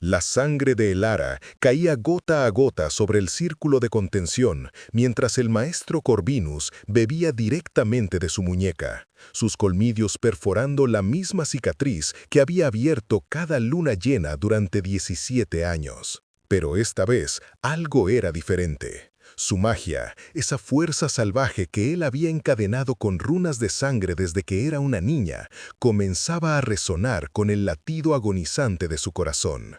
La sangre de Elara caía gota a gota sobre el círculo de contención, mientras el maestro Corvinus bebía directamente de su muñeca, sus colmillos perforando la misma cicatriz que había abierto cada luna llena durante 17 años. Pero esta vez algo era diferente. Su magia, esa fuerza salvaje que él había encadenado con runas de sangre desde que era una niña, comenzaba a resonar con el latido agonizante de su corazón.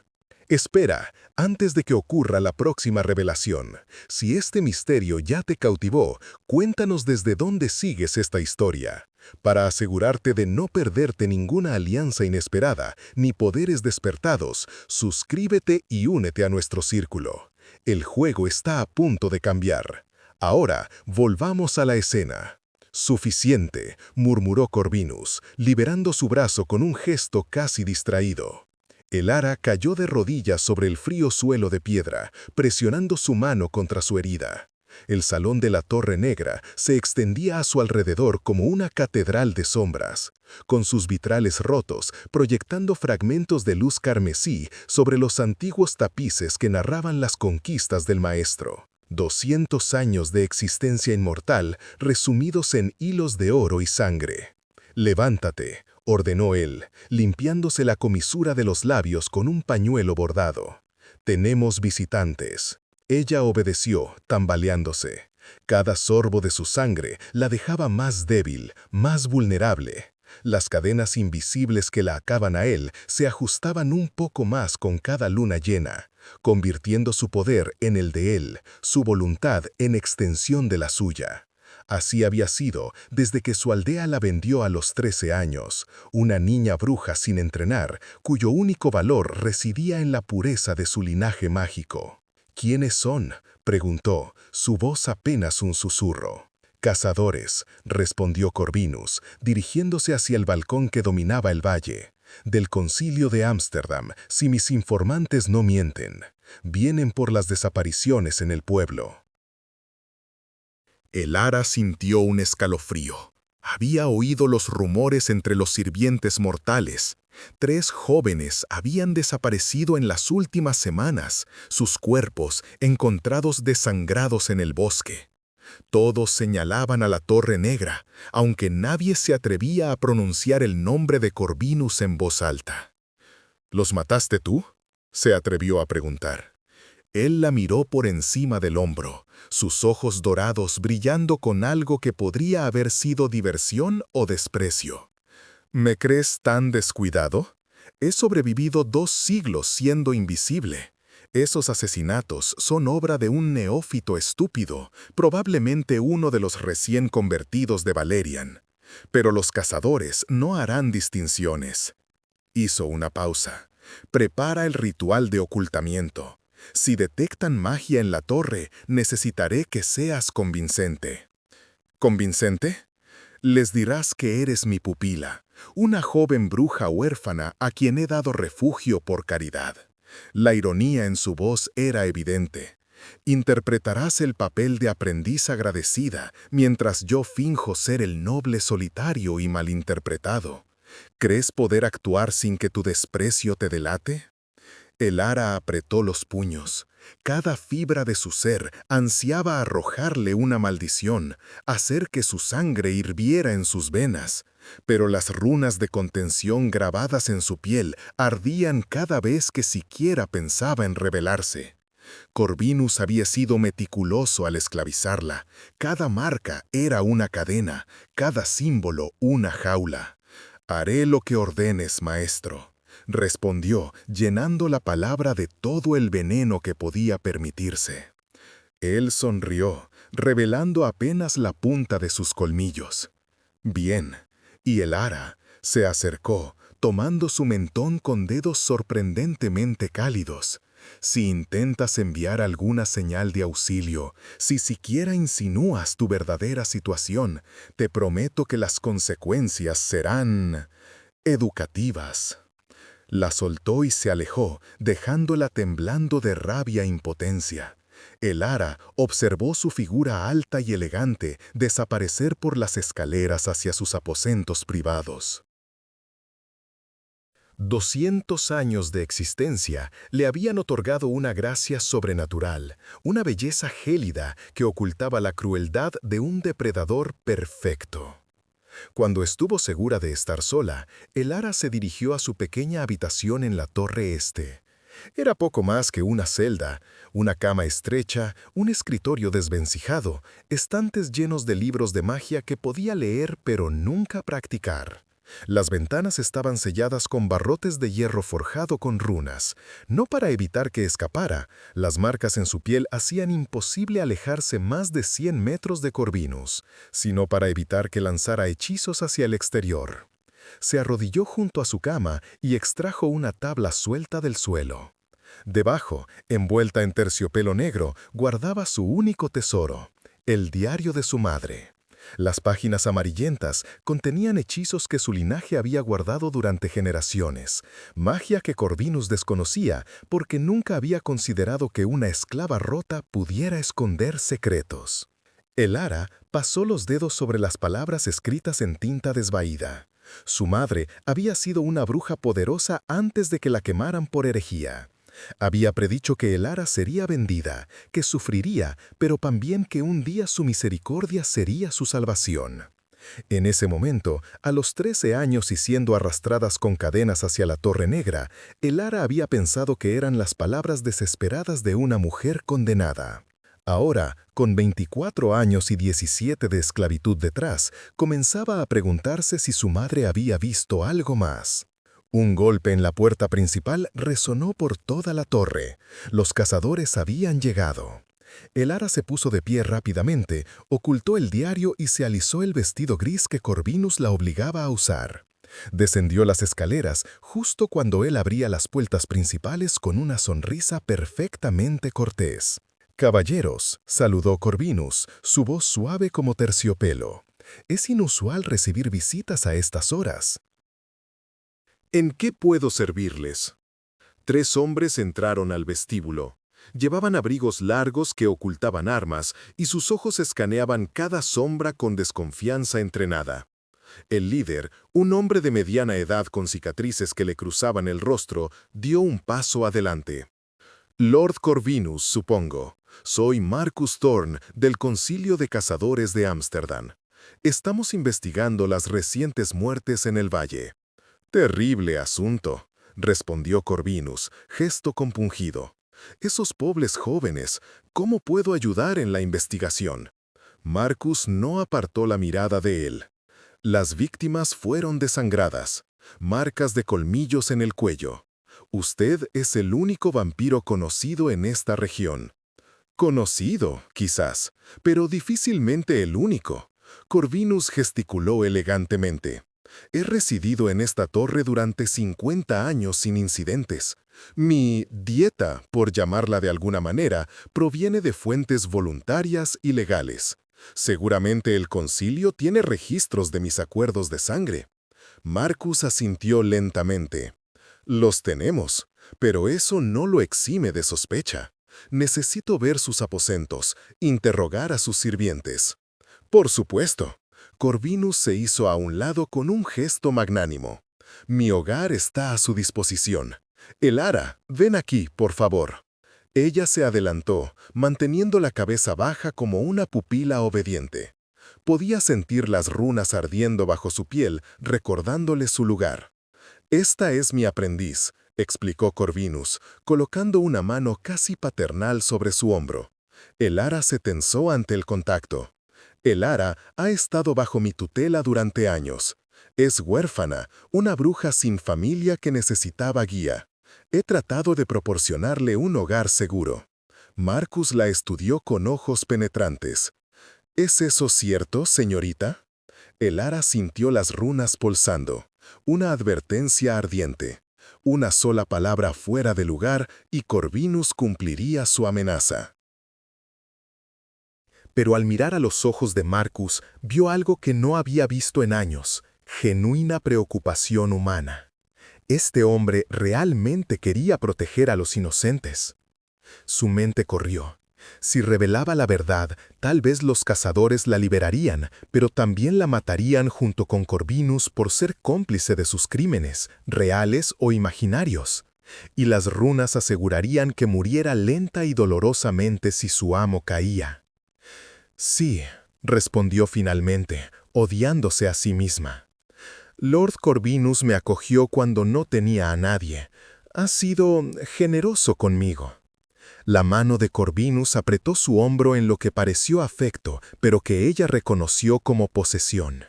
Espera, antes de que ocurra la próxima revelación. Si este misterio ya te cautivó, cuéntanos desde dónde sigues esta historia. Para asegurarte de no perderte ninguna alianza inesperada ni poderes despertados, suscríbete y únete a nuestro círculo. El juego está a punto de cambiar. Ahora, volvamos a la escena. Suficiente, murmuró Corvinus, liberando su brazo con un gesto casi distraído. Elara cayó de rodillas sobre el frío suelo de piedra, presionando su mano contra su herida. El salón de la Torre Negra se extendía a su alrededor como una catedral de sombras, con sus vitrales rotos proyectando fragmentos de luz carmesí sobre los antiguos tapices que narraban las conquistas del maestro. 200 años de existencia inmortal resumidos en hilos de oro y sangre. «Levántate», ordenó él, limpiándose la comisura de los labios con un pañuelo bordado. «Tenemos visitantes». Ella obedeció, tambaleándose. Cada sorbo de su sangre la dejaba más débil, más vulnerable. Las cadenas invisibles que la ataban a él se ajustaban un poco más con cada luna llena, convirtiendo su poder en el de él, su voluntad en extensión de la suya. Así había sido desde que su aldea la vendió a los 13 años, una niña bruja sin entrenar, cuyo único valor residía en la pureza de su linaje mágico. «¿Quiénes son?», preguntó, su voz apenas un susurro. «Cazadores», respondió Corvinus, dirigiéndose hacia el balcón que dominaba el valle. «Del Concilio de Ámsterdam, si mis informantes no mienten. Vienen por las desapariciones en el pueblo». Elara sintió un escalofrío. Había oído los rumores entre los sirvientes mortales. 3 jóvenes habían desaparecido en las últimas semanas, sus cuerpos encontrados desangrados en el bosque. Todos señalaban a la Torre Negra, aunque nadie se atrevía a pronunciar el nombre de Corvinus en voz alta. «¿Los mataste tú?», se atrevió a preguntar. Él la miró por encima del hombro, sus ojos dorados brillando con algo que podría haber sido diversión o desprecio. «¿Me crees tan descuidado? He sobrevivido 2 siglos siendo invisible. Esos asesinatos son obra de un neófito estúpido, probablemente uno de los recién convertidos de Valerian. Pero los cazadores no harán distinciones». Hizo una pausa. «Prepara el ritual de ocultamiento. Si detectan magia en la torre, necesitaré que seas convincente». «¿Convincente? Les dirás que eres mi pupila, una joven bruja huérfana a quien he dado refugio por caridad». La ironía en su voz era evidente. «Interpretarás el papel de aprendiz agradecida mientras yo finjo ser el noble solitario y malinterpretado. ¿Crees poder actuar sin que tu desprecio te delate?». Elara apretó los puños. Cada fibra de su ser ansiaba arrojarle una maldición, hacer que su sangre hirviera en sus venas. Pero las runas de contención grabadas en su piel ardían cada vez que siquiera pensaba en rebelarse. Corvinus había sido meticuloso al esclavizarla. Cada marca era una cadena, cada símbolo una jaula. «Haré lo que ordenes, maestro», respondió, llenando la palabra de todo el veneno que podía permitirse. Él sonrió, revelando apenas la punta de sus colmillos. «Bien». Y Elara se acercó, tomando su mentón con dedos sorprendentemente cálidos. «Si intentas enviar alguna señal de auxilio, si siquiera insinúas tu verdadera situación, te prometo que las consecuencias serán educativas». La soltó y se alejó, dejándola temblando de rabia e impotencia. Elara observó su figura alta y elegante desaparecer por las escaleras hacia sus aposentos privados. 200 años de existencia le habían otorgado una gracia sobrenatural, una belleza gélida que ocultaba la crueldad de un depredador perfecto. Cuando estuvo segura de estar sola, Elara se dirigió a su pequeña habitación en la torre este. Era poco más que una celda, una cama estrecha, un escritorio desvencijado, estantes llenos de libros de magia que podía leer pero nunca practicar. Las ventanas estaban selladas con barrotes de hierro forjado con runas. No para evitar que escapara, las marcas en su piel hacían imposible alejarse más de 100 metros de Corvinus, sino para evitar que lanzara hechizos hacia el exterior. Se arrodilló junto a su cama y extrajo una tabla suelta del suelo. Debajo, envuelta en terciopelo negro, guardaba su único tesoro, el diario de su madre. Las páginas amarillentas contenían hechizos que su linaje había guardado durante generaciones, magia que Corvinus desconocía porque nunca había considerado que una esclava rota pudiera esconder secretos. Elara pasó los dedos sobre las palabras escritas en tinta desvaída. Su madre había sido una bruja poderosa antes de que la quemaran por herejía. Había predicho que Elara sería vendida, que sufriría, pero también que un día su misericordia sería su salvación. En ese momento, a los 13 años y siendo arrastradas con cadenas hacia la Torre Negra, Elara había pensado que eran las palabras desesperadas de una mujer condenada. Ahora, con 24 años y 17 de esclavitud detrás, comenzaba a preguntarse si su madre había visto algo más. Un golpe en la puerta principal resonó por toda la torre. Los cazadores habían llegado. Elara se puso de pie rápidamente, ocultó el diario y se alisó el vestido gris que Corvinus la obligaba a usar. Descendió las escaleras justo cuando él abría las puertas principales con una sonrisa perfectamente cortés. «Caballeros», saludó Corvinus, su voz suave como terciopelo. «Es inusual recibir visitas a estas horas». ¿En qué puedo servirles? 3 hombres entraron al vestíbulo. Llevaban abrigos largos que ocultaban armas y sus ojos escaneaban cada sombra con desconfianza entrenada. El líder, un hombre de mediana edad con cicatrices que le cruzaban el rostro, dio un paso adelante. «Lord Corvinus, supongo. Soy Marcus Thorn, del Concilio de Cazadores de Ámsterdam. Estamos investigando las recientes muertes en el valle». «Terrible asunto», respondió Corvinus, gesto compungido. «Esos pobres jóvenes, ¿cómo puedo ayudar en la investigación?» Marcus no apartó la mirada de él. Las víctimas fueron desangradas, marcas de colmillos en el cuello. Usted es el único vampiro conocido en esta región. Conocido, quizás, pero difícilmente el único. Corvinus gesticuló elegantemente. He residido en esta torre durante 50 años sin incidentes. Mi dieta, por llamarla de alguna manera, proviene de fuentes voluntarias y legales. Seguramente el concilio tiene registros de mis acuerdos de sangre. Marcus asintió lentamente. Los tenemos, pero eso no lo exime de sospecha. Necesito ver sus aposentos, interrogar a sus sirvientes. Por supuesto. Corvinus se hizo a un lado con un gesto magnánimo. Mi hogar está a su disposición. Elara, ven aquí, por favor. Ella se adelantó, manteniendo la cabeza baja como una pupila obediente. Podía sentir las runas ardiendo bajo su piel, recordándole su lugar. «Esta es mi aprendiz», explicó Corvinus, colocando una mano casi paternal sobre su hombro. Elara se tensó ante el contacto. «Elara ha estado bajo mi tutela durante años. Es huérfana, una bruja sin familia que necesitaba guía. He tratado de proporcionarle un hogar seguro». Marcus la estudió con ojos penetrantes. «¿Es eso cierto, señorita?» Elara sintió las runas pulsando. Una advertencia ardiente. Una sola palabra fuera de lugar y Corvinus cumpliría su amenaza. Pero al mirar a los ojos de Marcus, vio algo que no había visto en años: genuina preocupación humana. Este hombre realmente quería proteger a los inocentes. Su mente corrió. Si revelaba la verdad, tal vez los cazadores la liberarían, pero también la matarían junto con Corvinus por ser cómplice de sus crímenes, reales o imaginarios. Y las runas asegurarían que muriera lenta y dolorosamente si su amo caía. Sí, respondió finalmente, odiándose a sí misma. Lord Corvinus me acogió cuando no tenía a nadie. Ha sido generoso conmigo. La mano de Corvinus apretó su hombro en lo que pareció afecto, pero que ella reconoció como posesión.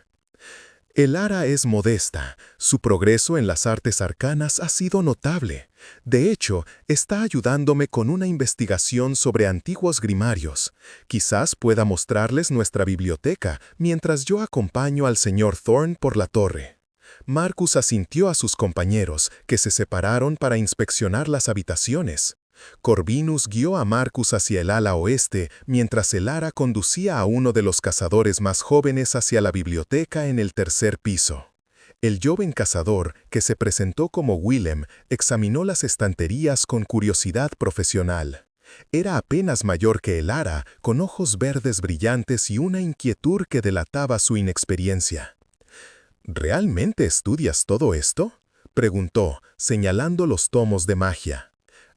Elara es modesta. Su progreso en las artes arcanas ha sido notable. De hecho, está ayudándome con una investigación sobre antiguos grimarios. Quizás pueda mostrarles nuestra biblioteca mientras yo acompaño al señor Thorne por la torre. Marcus asintió a sus compañeros, que se separaron para inspeccionar las habitaciones. Corvinus guió a Marcus hacia el ala oeste, mientras Elara conducía a uno de los cazadores más jóvenes hacia la biblioteca en el tercer piso. El joven cazador, que se presentó como Willem, examinó las estanterías con curiosidad profesional. Era apenas mayor que Elara, con ojos verdes brillantes y una inquietud que delataba su inexperiencia. ¿Realmente estudias todo esto?, preguntó, señalando los tomos de magia.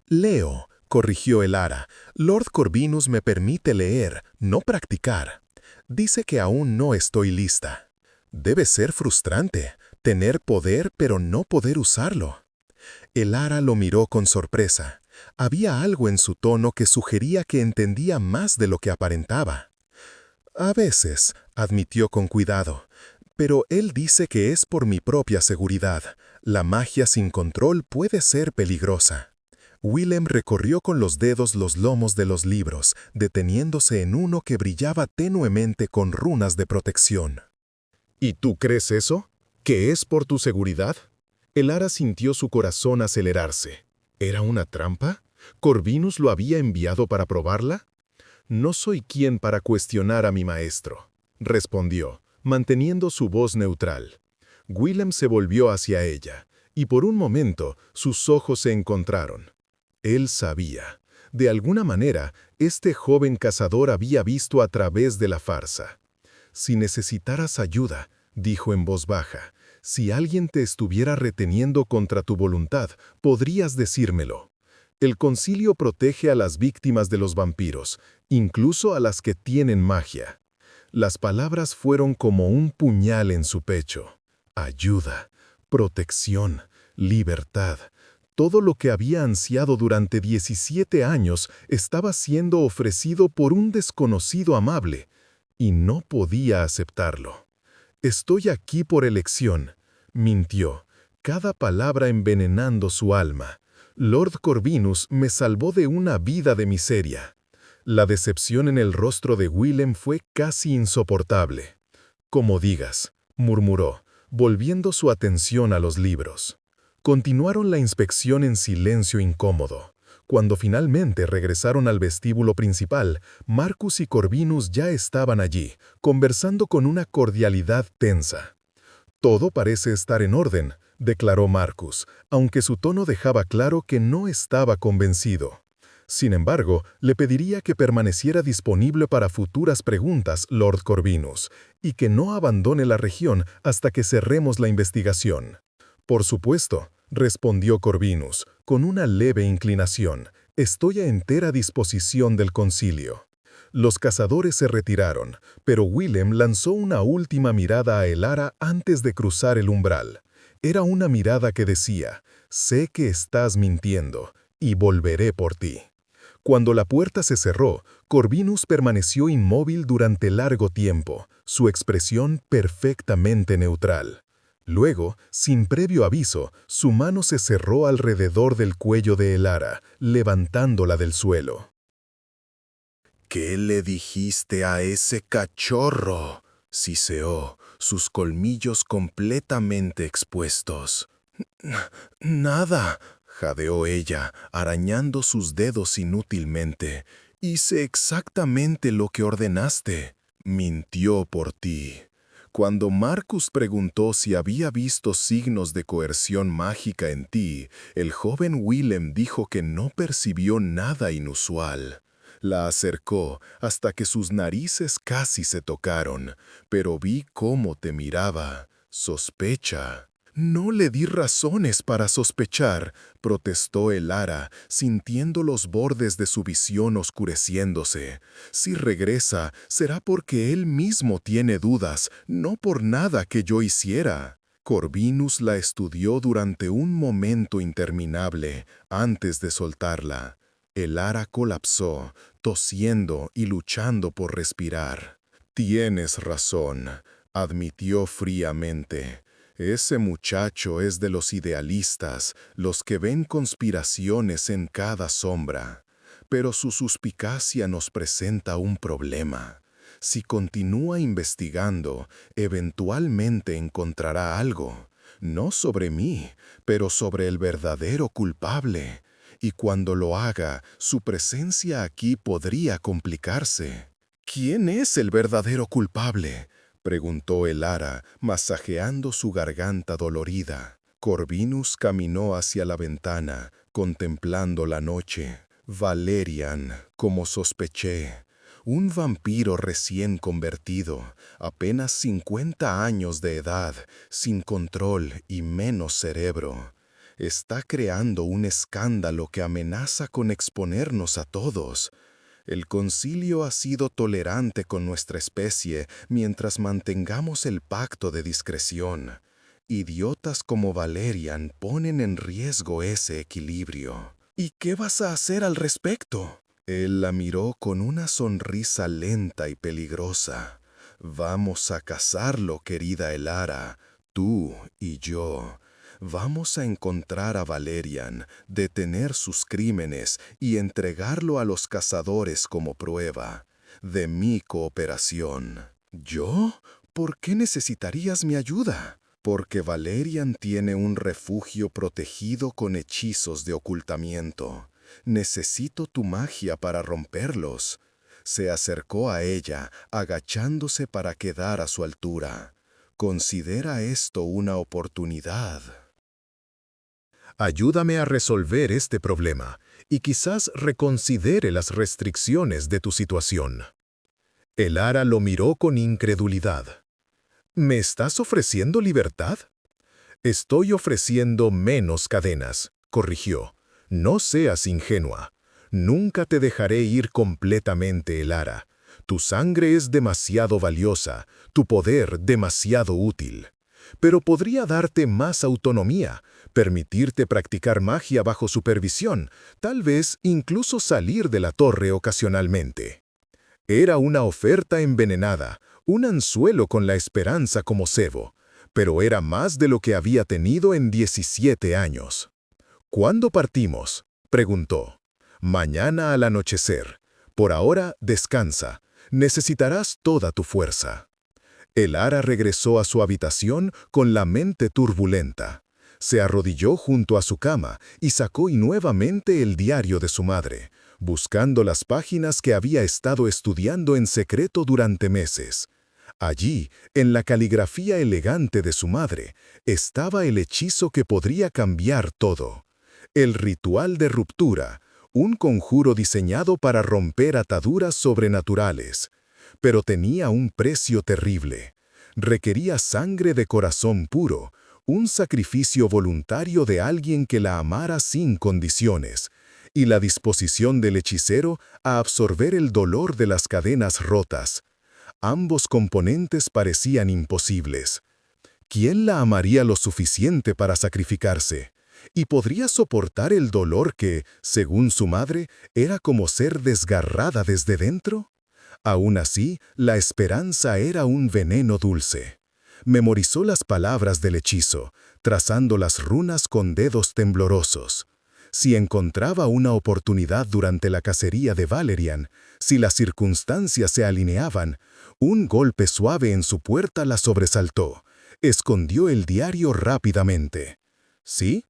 Leo, corrigió Elara. Lord Corvinus me permite leer, no practicar. Dice que aún no estoy lista. Debe ser frustrante, tener poder pero no poder usarlo. Elara lo miró con sorpresa. Había algo en su tono que sugería que entendía más de lo que aparentaba. A veces, admitió con cuidado, pero él dice que es por mi propia seguridad. La magia sin control puede ser peligrosa. Willem recorrió con los dedos los lomos de los libros, deteniéndose en uno que brillaba tenuemente con runas de protección. ¿Y tú crees eso? ¿Que es por tu seguridad? Elara sintió su corazón acelerarse. ¿Era una trampa? ¿Corvinus lo había enviado para probarla? No soy quien para cuestionar a mi maestro, respondió, manteniendo su voz neutral. Willem se volvió hacia ella, y por un momento sus ojos se encontraron. Él sabía. De alguna manera, este joven cazador había visto a través de la farsa. Si necesitaras ayuda, dijo en voz baja, si alguien te estuviera reteniendo contra tu voluntad, podrías decírmelo. El concilio protege a las víctimas de los vampiros, incluso a las que tienen magia. Las palabras fueron como un puñal en su pecho. Ayuda, protección, libertad. Todo lo que había ansiado durante 17 años estaba siendo ofrecido por un desconocido amable, y no podía aceptarlo. Estoy aquí por elección, mintió, cada palabra envenenando su alma. Lord Corvinus me salvó de una vida de miseria. La decepción en el rostro de Willem fue casi insoportable. Como digas, murmuró, volviendo su atención a los libros. Continuaron la inspección en silencio incómodo. Cuando finalmente regresaron al vestíbulo principal, Marcus y Corvinus ya estaban allí, conversando con una cordialidad tensa. «Todo parece estar en orden», declaró Marcus, aunque su tono dejaba claro que no estaba convencido. Sin embargo, le pediría que permaneciera disponible para futuras preguntas, Lord Corvinus, y que no abandone la región hasta que cerremos la investigación. «Por supuesto», respondió Corvinus, con una leve inclinación. «Estoy a entera disposición del concilio». Los cazadores se retiraron, pero Willem lanzó una última mirada a Elara antes de cruzar el umbral. Era una mirada que decía, «Sé que estás mintiendo, y volveré por ti». Cuando la puerta se cerró, Corvinus permaneció inmóvil durante largo tiempo, su expresión perfectamente neutral. Luego, sin previo aviso, su mano se cerró alrededor del cuello de Elara, levantándola del suelo. «¿Qué le dijiste a ese cachorro?», siseó, sus colmillos completamente expuestos. «Nada», jadeó ella, arañando sus dedos inútilmente. «Hice exactamente lo que ordenaste. Mintió por ti». Cuando Marcus preguntó si había visto signos de coerción mágica en ti, el joven Willem dijo que no percibió nada inusual. La acercó hasta que sus narices casi se tocaron, pero vi cómo te miraba. Sospecha. No le di razones para sospechar, protestó Elara, sintiendo los bordes de su visión oscureciéndose. Si regresa, será porque él mismo tiene dudas, no por nada que yo hiciera. Corvinus la estudió durante un momento interminable, antes de soltarla. Elara colapsó, tosiendo y luchando por respirar. Tienes razón, admitió fríamente. Ese muchacho es de los idealistas, los que ven conspiraciones en cada sombra. Pero su suspicacia nos presenta un problema. Si continúa investigando, eventualmente encontrará algo. No sobre mí, pero sobre el verdadero culpable. Y cuando lo haga, su presencia aquí podría complicarse. ¿Quién es el verdadero culpable?, preguntó Elara, masajeando su garganta dolorida. Corvinus caminó hacia la ventana, contemplando la noche. Valerian, como sospeché. Un vampiro recién convertido, apenas 50 años de edad, sin control y menos cerebro. Está creando un escándalo que amenaza con exponernos a todos. El concilio ha sido tolerante con nuestra especie mientras mantengamos el pacto de discreción. Idiotas como Valerian ponen en riesgo ese equilibrio. ¿Y qué vas a hacer al respecto? Él la miró con una sonrisa lenta y peligrosa. Vamos a cazarlo, querida Elara, tú y yo. Vamos a encontrar a Valerian, detener sus crímenes y entregarlo a los cazadores como prueba de mi cooperación. ¿Yo? ¿Por qué necesitarías mi ayuda? Porque Valerian tiene un refugio protegido con hechizos de ocultamiento. Necesito tu magia para romperlos. Se acercó a ella, agachándose para quedar a su altura. Considera esto una oportunidad. Ayúdame a resolver este problema y quizás reconsidere las restricciones de tu situación. Elara lo miró con incredulidad. ¿Me estás ofreciendo libertad? Estoy ofreciendo menos cadenas, corrigió. No seas ingenua. Nunca te dejaré ir completamente, Elara. Tu sangre es demasiado valiosa, tu poder demasiado útil. Pero podría darte más autonomía, permitirte practicar magia bajo supervisión, tal vez incluso salir de la torre ocasionalmente. Era una oferta envenenada, un anzuelo con la esperanza como cebo, pero era más de lo que había tenido en 17 años. ¿Cuándo partimos?, preguntó. Mañana al anochecer. Por ahora, descansa. Necesitarás toda tu fuerza. Elara regresó a su habitación con la mente turbulenta. Se arrodilló junto a su cama y sacó nuevamente el diario de su madre, buscando las páginas que había estado estudiando en secreto durante meses. Allí, en la caligrafía elegante de su madre, estaba el hechizo que podría cambiar todo. El ritual de ruptura, un conjuro diseñado para romper ataduras sobrenaturales. Pero tenía un precio terrible. Requería sangre de corazón puro, un sacrificio voluntario de alguien que la amara sin condiciones, y la disposición del hechicero a absorber el dolor de las cadenas rotas. Ambos componentes parecían imposibles. ¿Quién la amaría lo suficiente para sacrificarse? ¿Y podría soportar el dolor que, según su madre, era como ser desgarrada desde dentro? Aún así, la esperanza era un veneno dulce. Memorizó las palabras del hechizo, trazando las runas con dedos temblorosos. Si encontraba una oportunidad durante la cacería de Valerian, si las circunstancias se alineaban, un golpe suave en su puerta la sobresaltó. Escondió el diario rápidamente. ¿Sí?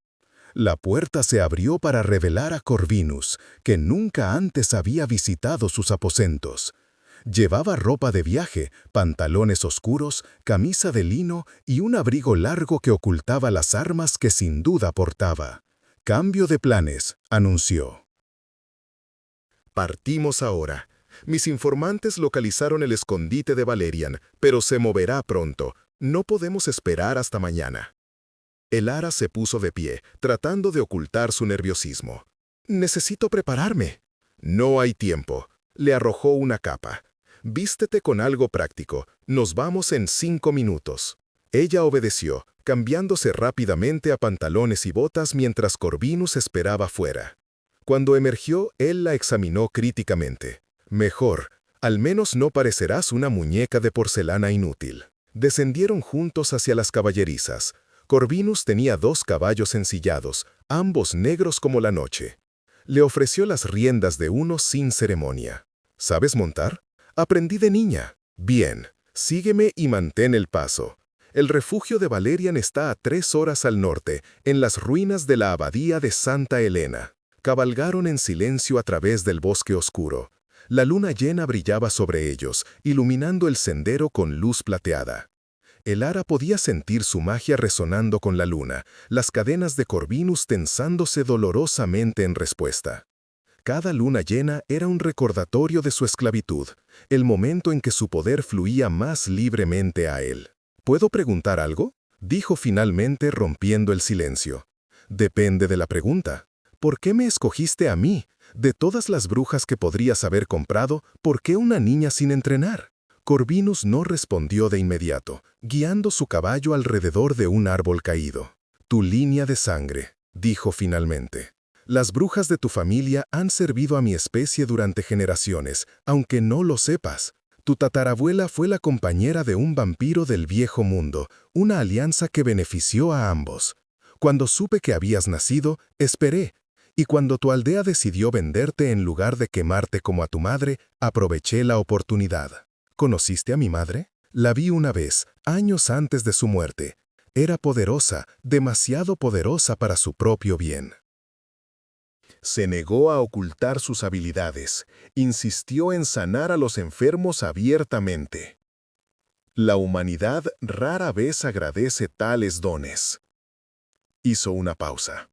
La puerta se abrió para revelar a Corvinus, que nunca antes había visitado sus aposentos. Llevaba ropa de viaje, pantalones oscuros, camisa de lino y un abrigo largo que ocultaba las armas que sin duda portaba. «Cambio de planes», anunció. Partimos ahora. Mis informantes localizaron el escondite de Valerian, pero se moverá pronto. No podemos esperar hasta mañana. Elara se puso de pie, tratando de ocultar su nerviosismo. Necesito prepararme. No hay tiempo. Le arrojó una capa. Vístete con algo práctico. Nos vamos en 5 minutos. Ella obedeció, cambiándose rápidamente a pantalones y botas mientras Corvinus esperaba fuera. Cuando emergió, él la examinó críticamente. Mejor, al menos no parecerás una muñeca de porcelana inútil. Descendieron juntos hacia las caballerizas. Corvinus tenía 2 caballos ensillados, ambos negros como la noche. Le ofreció las riendas de uno sin ceremonia. ¿Sabes montar? Aprendí de niña. Bien, sígueme y mantén el paso. El refugio de Valerian está a 3 horas al norte, en las ruinas de la abadía de Santa Elena. Cabalgaron en silencio a través del bosque oscuro. La luna llena brillaba sobre ellos, iluminando el sendero con luz plateada. Elara podía sentir su magia resonando con la luna, las cadenas de Corvinus tensándose dolorosamente en respuesta. Cada luna llena era un recordatorio de su esclavitud, el momento en que su poder fluía más libremente a él. ¿Puedo preguntar algo?, dijo finalmente rompiendo el silencio. Depende de la pregunta. ¿Por qué me escogiste a mí? De todas las brujas que podrías haber comprado, ¿por qué una niña sin entrenar? Corvinus no respondió de inmediato, guiando su caballo alrededor de un árbol caído. Tu línea de sangre, dijo finalmente. Las brujas de tu familia han servido a mi especie durante generaciones, aunque no lo sepas. Tu tatarabuela fue la compañera de un vampiro del viejo mundo, una alianza que benefició a ambos. Cuando supe que habías nacido, esperé. Y cuando tu aldea decidió venderte en lugar de quemarte como a tu madre, aproveché la oportunidad. ¿Conociste a mi madre? La vi una vez, años antes de su muerte. Era poderosa, demasiado poderosa para su propio bien. Se negó a ocultar sus habilidades. Insistió en sanar a los enfermos abiertamente. La humanidad rara vez agradece tales dones. Hizo una pausa.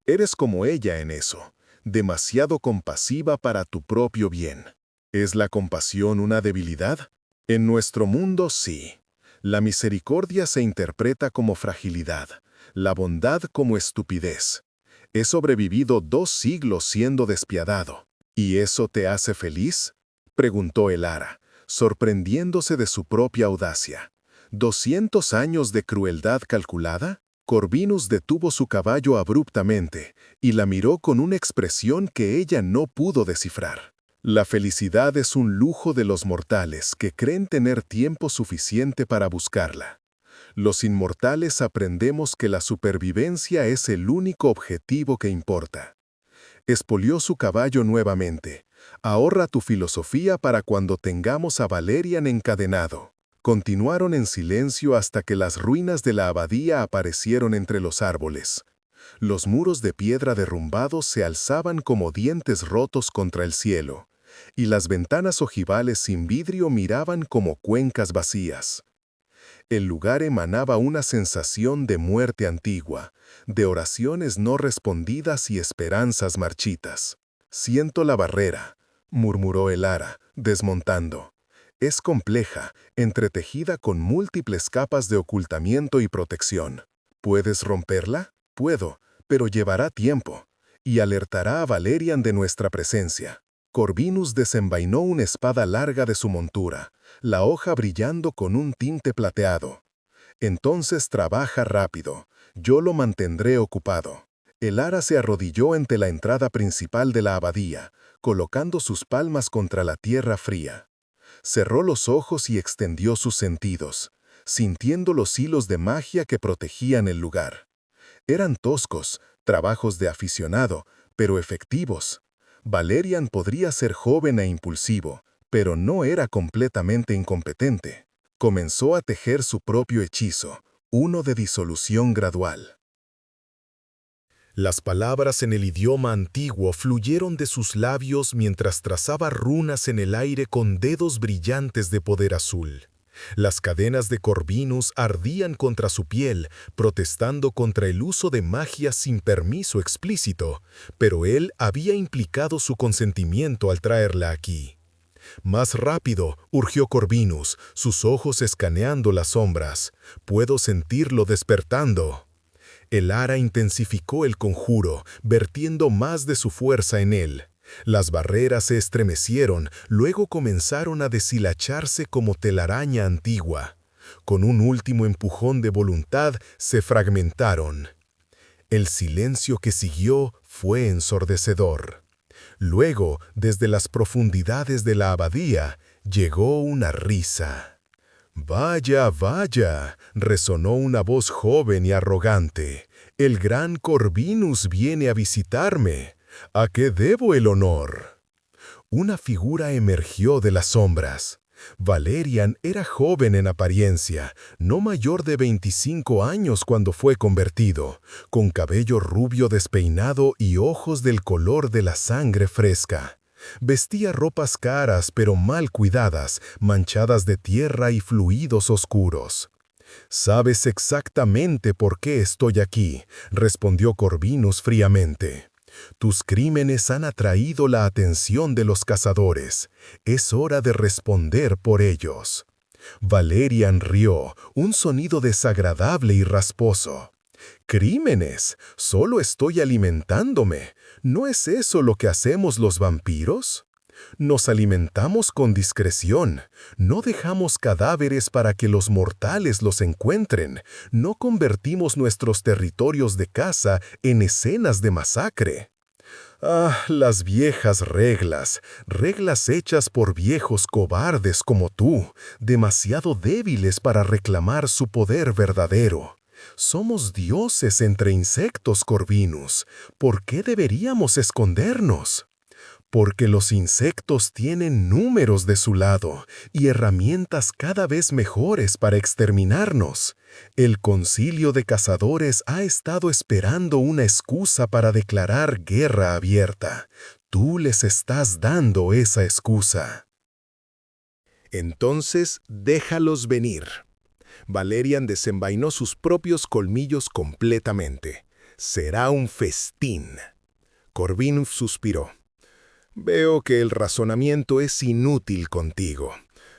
Eres como ella en eso, demasiado compasiva para tu propio bien. ¿Es la compasión una debilidad? En nuestro mundo, sí. La misericordia se interpreta como fragilidad, la bondad como estupidez. He sobrevivido 2 siglos siendo despiadado. ¿Y eso te hace feliz?, preguntó Elara, sorprendiéndose de su propia audacia. ¿200 años de crueldad calculada? Corvinus detuvo su caballo abruptamente y la miró con una expresión que ella no pudo descifrar. La felicidad es un lujo de los mortales que creen tener tiempo suficiente para buscarla. Los inmortales aprendemos que la supervivencia es el único objetivo que importa. Espolió su caballo nuevamente. Ahorra tu filosofía para cuando tengamos a Valerian encadenado. Continuaron en silencio hasta que las ruinas de la abadía aparecieron entre los árboles. Los muros de piedra derrumbados se alzaban como dientes rotos contra el cielo, y las ventanas ojivales sin vidrio miraban como cuencas vacías. El lugar emanaba una sensación de muerte antigua, de oraciones no respondidas y esperanzas marchitas. «Siento la barrera», murmuró Elara, desmontando. Es compleja, entretejida con múltiples capas de ocultamiento y protección. ¿Puedes romperla? Puedo, pero llevará tiempo, y alertará a Valerian de nuestra presencia. Corvinus desenvainó una espada larga de su montura, la hoja brillando con un tinte plateado. Entonces trabaja rápido, yo lo mantendré ocupado. Elara se arrodilló ante la entrada principal de la abadía, colocando sus palmas contra la tierra fría. Cerró los ojos y extendió sus sentidos, sintiendo los hilos de magia que protegían el lugar. Eran toscos, trabajos de aficionado, pero efectivos. Valerian podría ser joven e impulsivo, pero no era completamente incompetente. Comenzó a tejer su propio hechizo, uno de disolución gradual. Las palabras en el idioma antiguo fluyeron de sus labios mientras trazaba runas en el aire con dedos brillantes de poder azul. Las cadenas de Corvinus ardían contra su piel, protestando contra el uso de magia sin permiso explícito, pero él había implicado su consentimiento al traerla aquí. Más rápido, urgió Corvinus, sus ojos escaneando las sombras. Puedo sentirlo despertando. El Ara intensificó el conjuro, vertiendo más de su fuerza en él. Las barreras se estremecieron, luego comenzaron a deshilacharse como telaraña antigua. Con un último empujón de voluntad, se fragmentaron. El silencio que siguió fue ensordecedor. Luego, desde las profundidades de la abadía, llegó una risa. «Vaya, vaya», resonó una voz joven y arrogante. «El gran Corvinus viene a visitarme. ¿A qué debo el honor?». Una figura emergió de las sombras. Valerian era joven en apariencia, no mayor de 25 años cuando fue convertido, con cabello rubio despeinado y ojos del color de la sangre fresca. Vestía ropas caras pero mal cuidadas, manchadas de tierra y fluidos oscuros. «Sabes exactamente por qué estoy aquí», respondió Corvinus fríamente. «Tus crímenes han atraído la atención de los cazadores. Es hora de responder por ellos». Valerian rió, un sonido desagradable y rasposo. «¿Crímenes? Solo estoy alimentándome. ¿No es eso lo que hacemos los vampiros? Nos alimentamos con discreción, no dejamos cadáveres para que los mortales los encuentren, no convertimos nuestros territorios de caza en escenas de masacre». Ah, las viejas reglas, reglas hechas por viejos cobardes como tú, demasiado débiles para reclamar su poder verdadero. Somos dioses entre insectos, Corvinus. ¿Por qué deberíamos escondernos? Porque los insectos tienen números de su lado y herramientas cada vez mejores para exterminarnos. El concilio de cazadores ha estado esperando una excusa para declarar guerra abierta. Tú les estás dando esa excusa. Entonces, déjalos venir. Valerian desenvainó sus propios colmillos completamente. Será un festín. Corvinus suspiró. «Veo que el razonamiento es inútil contigo.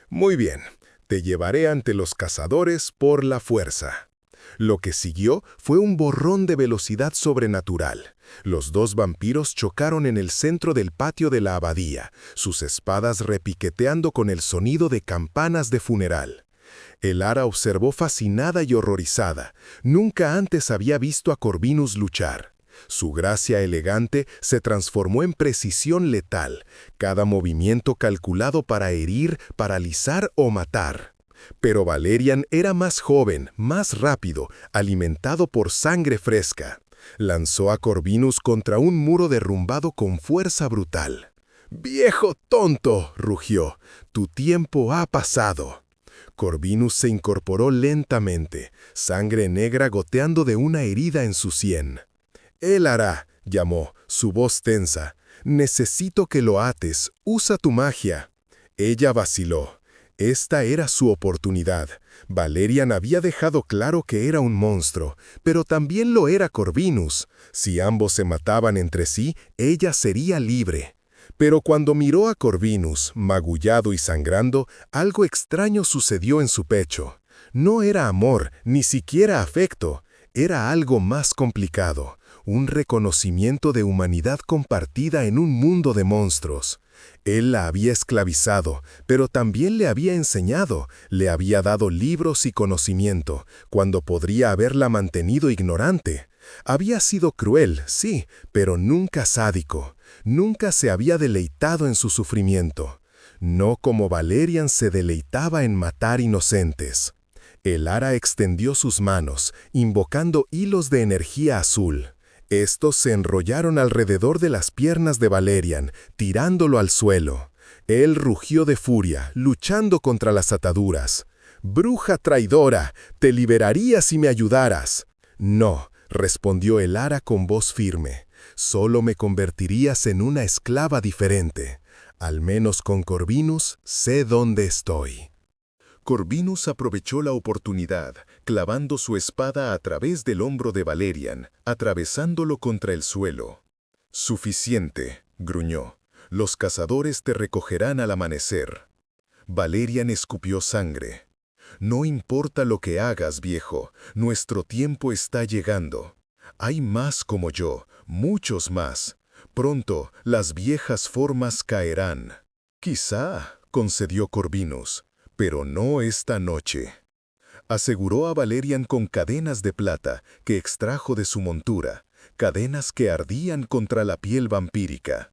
Muy bien, te llevaré ante los cazadores por la fuerza». Lo que siguió fue un borrón de velocidad sobrenatural. Los dos vampiros chocaron en el centro del patio de la abadía, sus espadas repiqueteando con el sonido de campanas de funeral. El Ara observó fascinada y horrorizada. Nunca antes había visto a Corvinus luchar. Su gracia elegante se transformó en precisión letal, cada movimiento calculado para herir, paralizar o matar. Pero Valerian era más joven, más rápido, alimentado por sangre fresca. Lanzó a Corvinus contra un muro derrumbado con fuerza brutal. «¡Viejo tonto!», rugió. «Tu tiempo ha pasado». Corvinus se incorporó lentamente, sangre negra goteando de una herida en su sien. «Él hará», llamó, su voz tensa. «Necesito que lo ates. Usa tu magia». Ella vaciló. Esta era su oportunidad. Valerian había dejado claro que era un monstruo, pero también lo era Corvinus. Si ambos se mataban entre sí, ella sería libre. Pero cuando miró a Corvinus, magullado y sangrando, algo extraño sucedió en su pecho. No era amor, ni siquiera afecto. Era algo más complicado. Un reconocimiento de humanidad compartida en un mundo de monstruos. Él la había esclavizado, pero también le había enseñado, le había dado libros y conocimiento, cuando podría haberla mantenido ignorante. Había sido cruel, sí, pero nunca sádico. Nunca se había deleitado en su sufrimiento. No como Valerian se deleitaba en matar inocentes. El Ara extendió sus manos, invocando hilos de energía azul. Estos se enrollaron alrededor de las piernas de Valerian, tirándolo al suelo. Él rugió de furia, luchando contra las ataduras. «¡Bruja traidora! ¡Te liberaría si me ayudaras!». «No», respondió el Ara con voz firme. «Solo me convertirías en una esclava diferente. Al menos con Corvinus sé dónde estoy». Corvinus aprovechó la oportunidad, clavando su espada a través del hombro de Valerian, atravesándolo contra el suelo. «Suficiente», gruñó. «Los cazadores te recogerán al amanecer». Valerian escupió sangre. «No importa lo que hagas, viejo, nuestro tiempo está llegando. Hay más como yo, muchos más. Pronto las viejas formas caerán». «Quizá», concedió Corvinus, «pero no esta noche». Aseguró a Valerian con cadenas de plata que extrajo de su montura, cadenas que ardían contra la piel vampírica.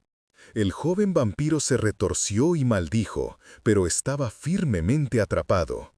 El joven vampiro se retorció y maldijo, pero estaba firmemente atrapado.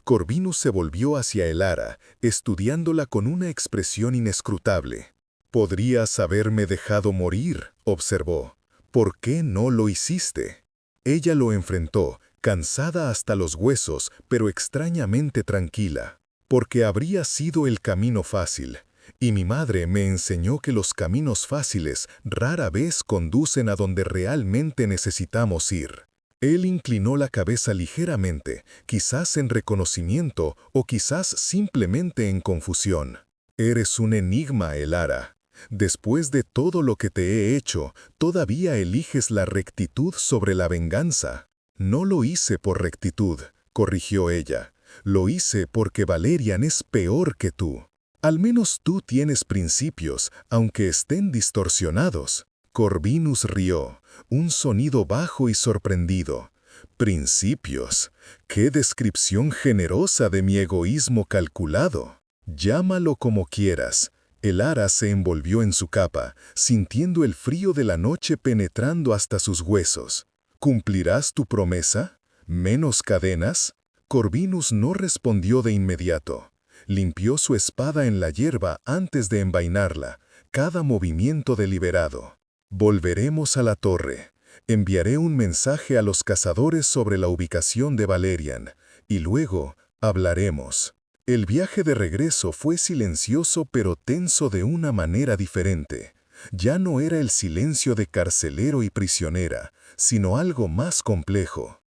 Corvinus se volvió hacia Elara, estudiándola con una expresión inescrutable. «Podrías haberme dejado morir», observó. «¿Por qué no lo hiciste?» Ella lo enfrentó, cansada hasta los huesos, pero extrañamente tranquila. «Porque habría sido el camino fácil, y mi madre me enseñó que los caminos fáciles rara vez conducen a donde realmente necesitamos ir». Él inclinó la cabeza ligeramente, quizás en reconocimiento o quizás simplemente en confusión. «Eres un enigma, Elara. Después de todo lo que te he hecho, todavía eliges la rectitud sobre la venganza». «No lo hice por rectitud», corrigió ella. «Lo hice porque Valerian es peor que tú. Al menos tú tienes principios, aunque estén distorsionados». Corvinus rió, un sonido bajo y sorprendido. «¿Principios? ¡Qué descripción generosa de mi egoísmo calculado! Llámalo como quieras». Elara se envolvió en su capa, sintiendo el frío de la noche penetrando hasta sus huesos. «¿Cumplirás tu promesa? ¿Menos cadenas?» Corvinus no respondió de inmediato. Limpió su espada en la hierba antes de envainarla, cada movimiento deliberado. «Volveremos a la torre. Enviaré un mensaje a los cazadores sobre la ubicación de Valerian, y luego hablaremos». El viaje de regreso fue silencioso pero tenso de una manera diferente. Ya no era el silencio de carcelero y prisionera, sino algo más complejo.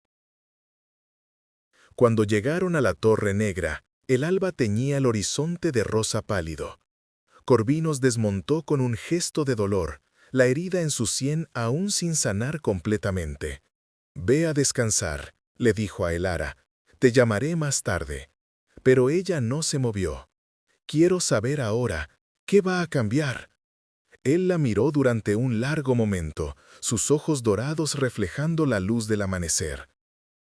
Cuando llegaron a la Torre Negra, el alba teñía el horizonte de rosa pálido. Corvinus desmontó con un gesto de dolor, la herida en su sien aún sin sanar completamente. «Ve a descansar», le dijo a Elara. «Te llamaré más tarde». Pero ella no se movió. «Quiero saber ahora, ¿qué va a cambiar?». Él la miró durante un largo momento, sus ojos dorados reflejando la luz del amanecer.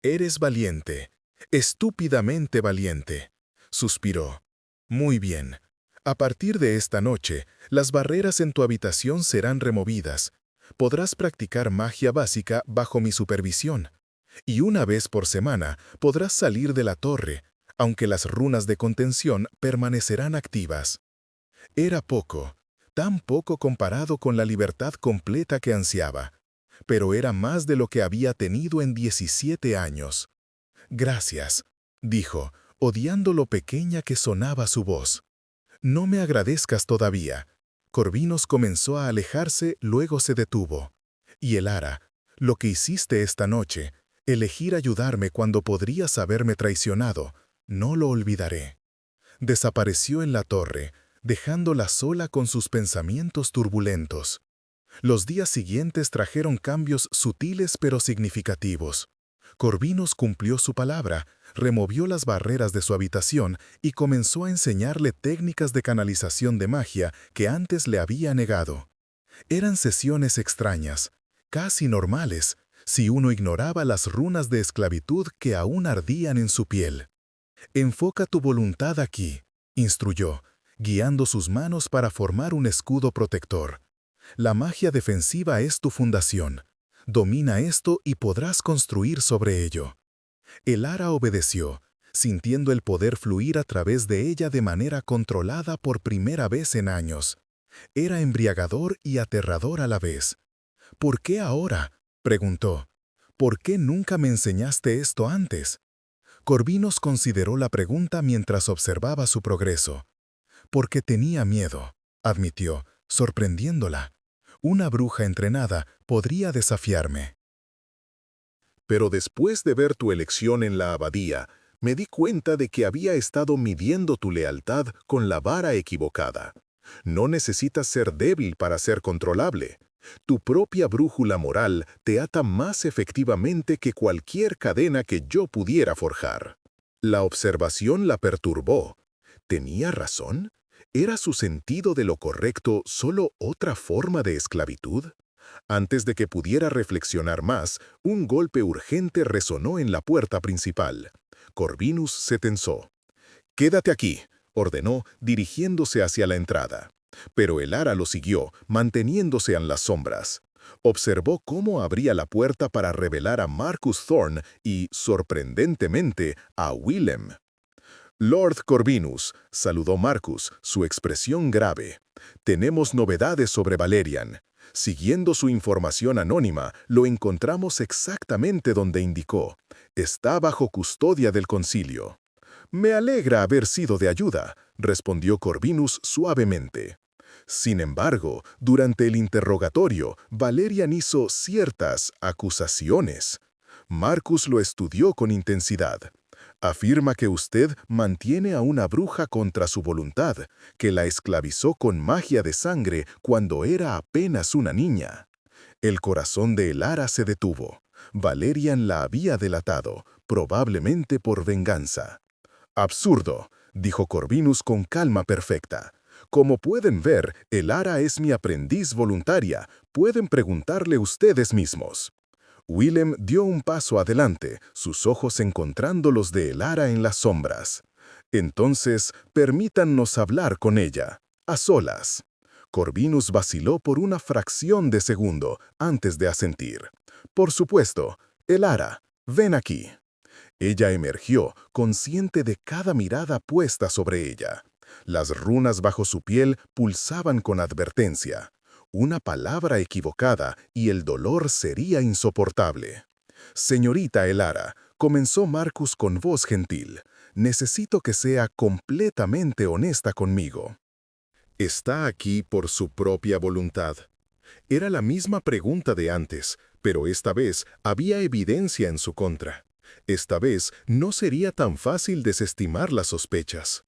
«Eres valiente, estúpidamente valiente», suspiró. «Muy bien. A partir de esta noche, las barreras en tu habitación serán removidas. Podrás practicar magia básica bajo mi supervisión. Y una vez por semana podrás salir de la torre, aunque las runas de contención permanecerán activas». Era poco, tan poco comparado con la libertad completa que ansiaba, pero era más de lo que había tenido en 17 años. «Gracias», dijo, odiando lo pequeña que sonaba su voz. «No me agradezcas todavía». Corvinus comenzó a alejarse, luego se detuvo. «Y Elara, lo que hiciste esta noche, elegir ayudarme cuando podrías haberme traicionado, no lo olvidaré». Desapareció en la torre, dejándola sola con sus pensamientos turbulentos. Los días siguientes trajeron cambios sutiles pero significativos. Corvinus cumplió su palabra, removió las barreras de su habitación y comenzó a enseñarle técnicas de canalización de magia que antes le había negado. Eran sesiones extrañas, casi normales, si uno ignoraba las runas de esclavitud que aún ardían en su piel. «Enfoca tu voluntad aquí», instruyó, guiando sus manos para formar un escudo protector. «La magia defensiva es tu fundación. Domina esto y podrás construir sobre ello». Elara obedeció, sintiendo el poder fluir a través de ella de manera controlada por primera vez en años. Era embriagador y aterrador a la vez. «¿Por qué ahora?», preguntó. «¿Por qué nunca me enseñaste esto antes?». Corvinus consideró la pregunta mientras observaba su progreso. «Porque tenía miedo», admitió, sorprendiéndola. «Una bruja entrenada podría desafiarme». «Pero después de ver tu elección en la abadía, Me di cuenta de que había estado midiendo tu lealtad con la vara equivocada. No necesitas ser débil para ser controlable. Tu propia brújula moral te ata más efectivamente que cualquier cadena que yo pudiera forjar. La observación la perturbó. ¿Tenía razón? ¿Era su sentido de lo correcto solo otra forma de esclavitud? Antes de que pudiera reflexionar más, un golpe urgente resonó en la puerta principal. Corvinus se tensó. «Quédate aquí», ordenó, dirigiéndose hacia la entrada. Pero el ara lo siguió, manteniéndose en las sombras. Observó cómo abría la puerta para revelar a Marcus Thorne y, sorprendentemente, a Willem. «Lord Corvinus», saludó Marcus, su expresión grave. «Tenemos novedades sobre Valerian. Siguiendo su información anónima, lo encontramos exactamente donde indicó. Está bajo custodia del concilio». «Me alegra haber sido de ayuda», respondió Corvinus suavemente. Sin embargo, durante el interrogatorio, Valerian hizo ciertas acusaciones. Marcus lo estudió con intensidad. Afirma que usted mantiene a una bruja contra su voluntad, que la esclavizó con magia de sangre cuando era apenas una niña. El corazón de Elara se detuvo. Valerian la había delatado, probablemente por venganza. «Absurdo», dijo Corvinus con calma perfecta. «Como pueden ver, Elara es mi aprendiz voluntaria. Pueden preguntarle ustedes mismos». Willem dio un paso adelante, sus ojos encontrando los de Elara en las sombras. «Entonces, permítannos hablar con ella, a solas». Corvinus vaciló por una fracción de segundo antes de asentir. «Por supuesto, Elara, ven aquí». Ella emergió, consciente de cada mirada puesta sobre ella. Las runas bajo su piel pulsaban con advertencia. Una palabra equivocada y el dolor sería insoportable. «Señorita Elara», comenzó Marcus con voz gentil, «necesito que sea completamente honesta conmigo». ¿Está aquí por su propia voluntad? Era la misma pregunta de antes, pero esta vez había evidencia en su contra. Esta vez no sería tan fácil desestimar las sospechas.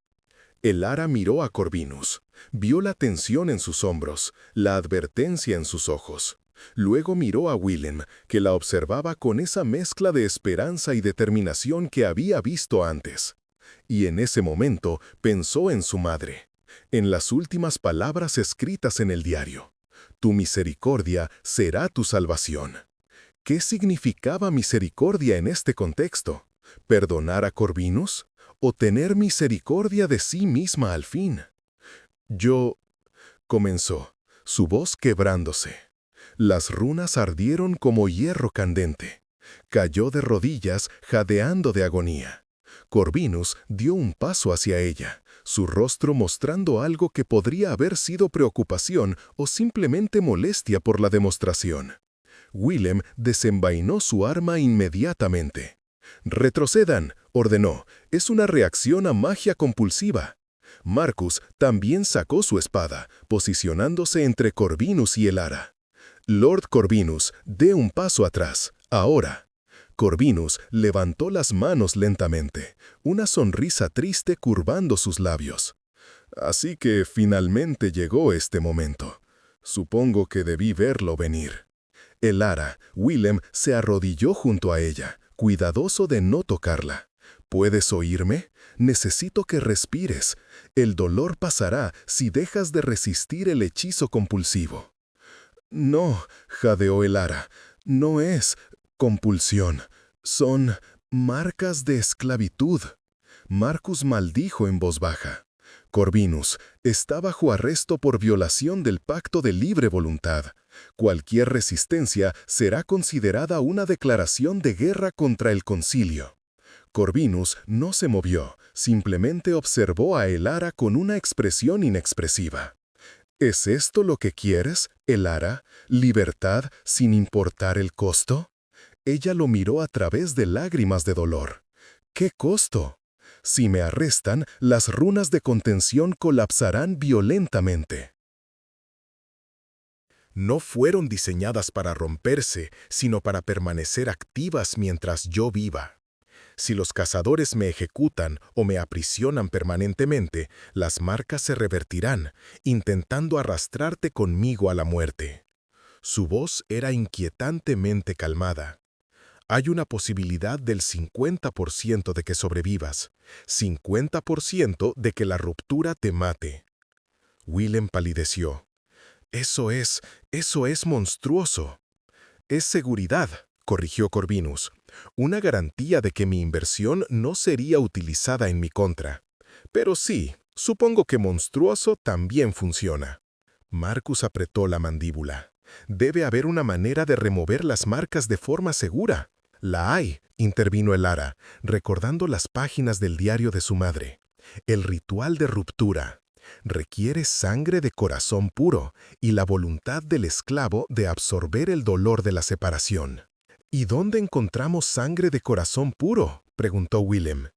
Elara miró a Corvinus. Vio la tensión en sus hombros, la advertencia en sus ojos. Luego miró a Willem, que la observaba con esa mezcla de esperanza y determinación que había visto antes. Y en ese momento pensó en su madre, en las últimas palabras escritas en el diario. «Tu misericordia será tu salvación». ¿Qué significaba misericordia en este contexto? ¿Perdonar a Corvinus? ¿O tener misericordia de sí misma al fin? «Yo», comenzó, su voz quebrándose. Las runas ardieron como hierro candente. Cayó de rodillas, jadeando de agonía. Corvinus dio un paso hacia ella, su rostro mostrando algo que podría haber sido preocupación o simplemente molestia por la demostración. Willem desenvainó su arma inmediatamente. «Retrocedan», ordenó. «Es una reacción a magia compulsiva». Marcus también sacó su espada, posicionándose entre Corvinus y Elara. «Lord Corvinus, dé un paso atrás, ahora». Corvinus levantó las manos lentamente, una sonrisa triste curvando sus labios. «Así que finalmente llegó este momento. Supongo que debí verlo venir». Elara, Willem se arrodilló junto a ella, cuidadoso de no tocarla. «¿Puedes oírme? Necesito que respires. El dolor pasará si dejas de resistir el hechizo compulsivo». «No», jadeó Elara, «no es compulsión. Son marcas de esclavitud». Marcus maldijo en voz baja. «Corvinus está bajo arresto por violación del pacto de libre voluntad. Cualquier resistencia será considerada una declaración de guerra contra el concilio». Corvinus no se movió, simplemente observó a Elara con una expresión inexpresiva. «¿Es esto lo que quieres, Elara? ¿Libertad sin importar el costo?» Ella lo miró a través de lágrimas de dolor. «¿Qué costo? Si me arrestan, las runas de contención colapsarán violentamente». No fueron diseñadas para romperse, sino para permanecer activas mientras yo viva. Si los cazadores me ejecutan o me aprisionan permanentemente, las marcas se revertirán, intentando arrastrarte conmigo a la muerte. Su voz era inquietantemente calmada. Hay una posibilidad del 50% de que sobrevivas, 50% de que la ruptura te mate. Willem palideció. Eso es monstruoso. Es seguridad, corrigió Corvinus. Una garantía de que mi inversión no sería utilizada en mi contra. Pero sí, supongo que monstruoso también funciona. Marcus apretó la mandíbula. Debe haber una manera de remover las marcas de forma segura. La hay, intervino Elara, recordando las páginas del diario de su madre. El ritual de ruptura. Requiere sangre de corazón puro y la voluntad del esclavo de absorber el dolor de la separación. ¿Y dónde encontramos sangre de corazón puro?, preguntó Willem.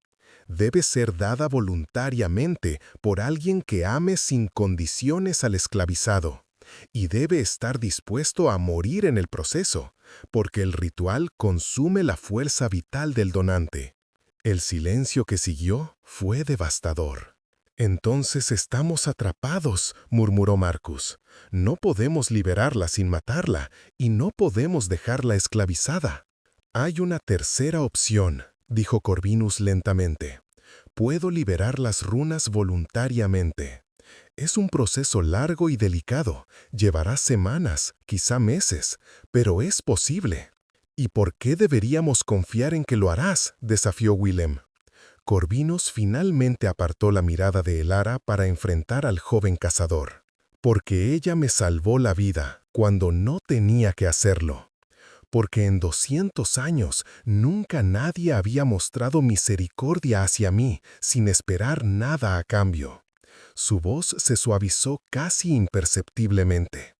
Debe ser dada voluntariamente por alguien que ame sin condiciones al esclavizado, y debe estar dispuesto a morir en el proceso, porque el ritual consume la fuerza vital del donante. El silencio que siguió fue devastador. «Entonces estamos atrapados», murmuró Marcus. «No podemos liberarla sin matarla, y no podemos dejarla esclavizada». «Hay una tercera opción», dijo Corvinus lentamente. «Puedo liberar las runas voluntariamente. Es un proceso largo y delicado, llevará semanas, quizá meses, pero es posible». «¿Y por qué deberíamos confiar en que lo harás?», desafió Willem. Corvinus finalmente apartó la mirada de Elara para enfrentar al joven cazador. «Porque ella me salvó la vida cuando no tenía que hacerlo. Porque en 200 años nunca nadie había mostrado misericordia hacia mí sin esperar nada a cambio». Su voz se suavizó casi imperceptiblemente.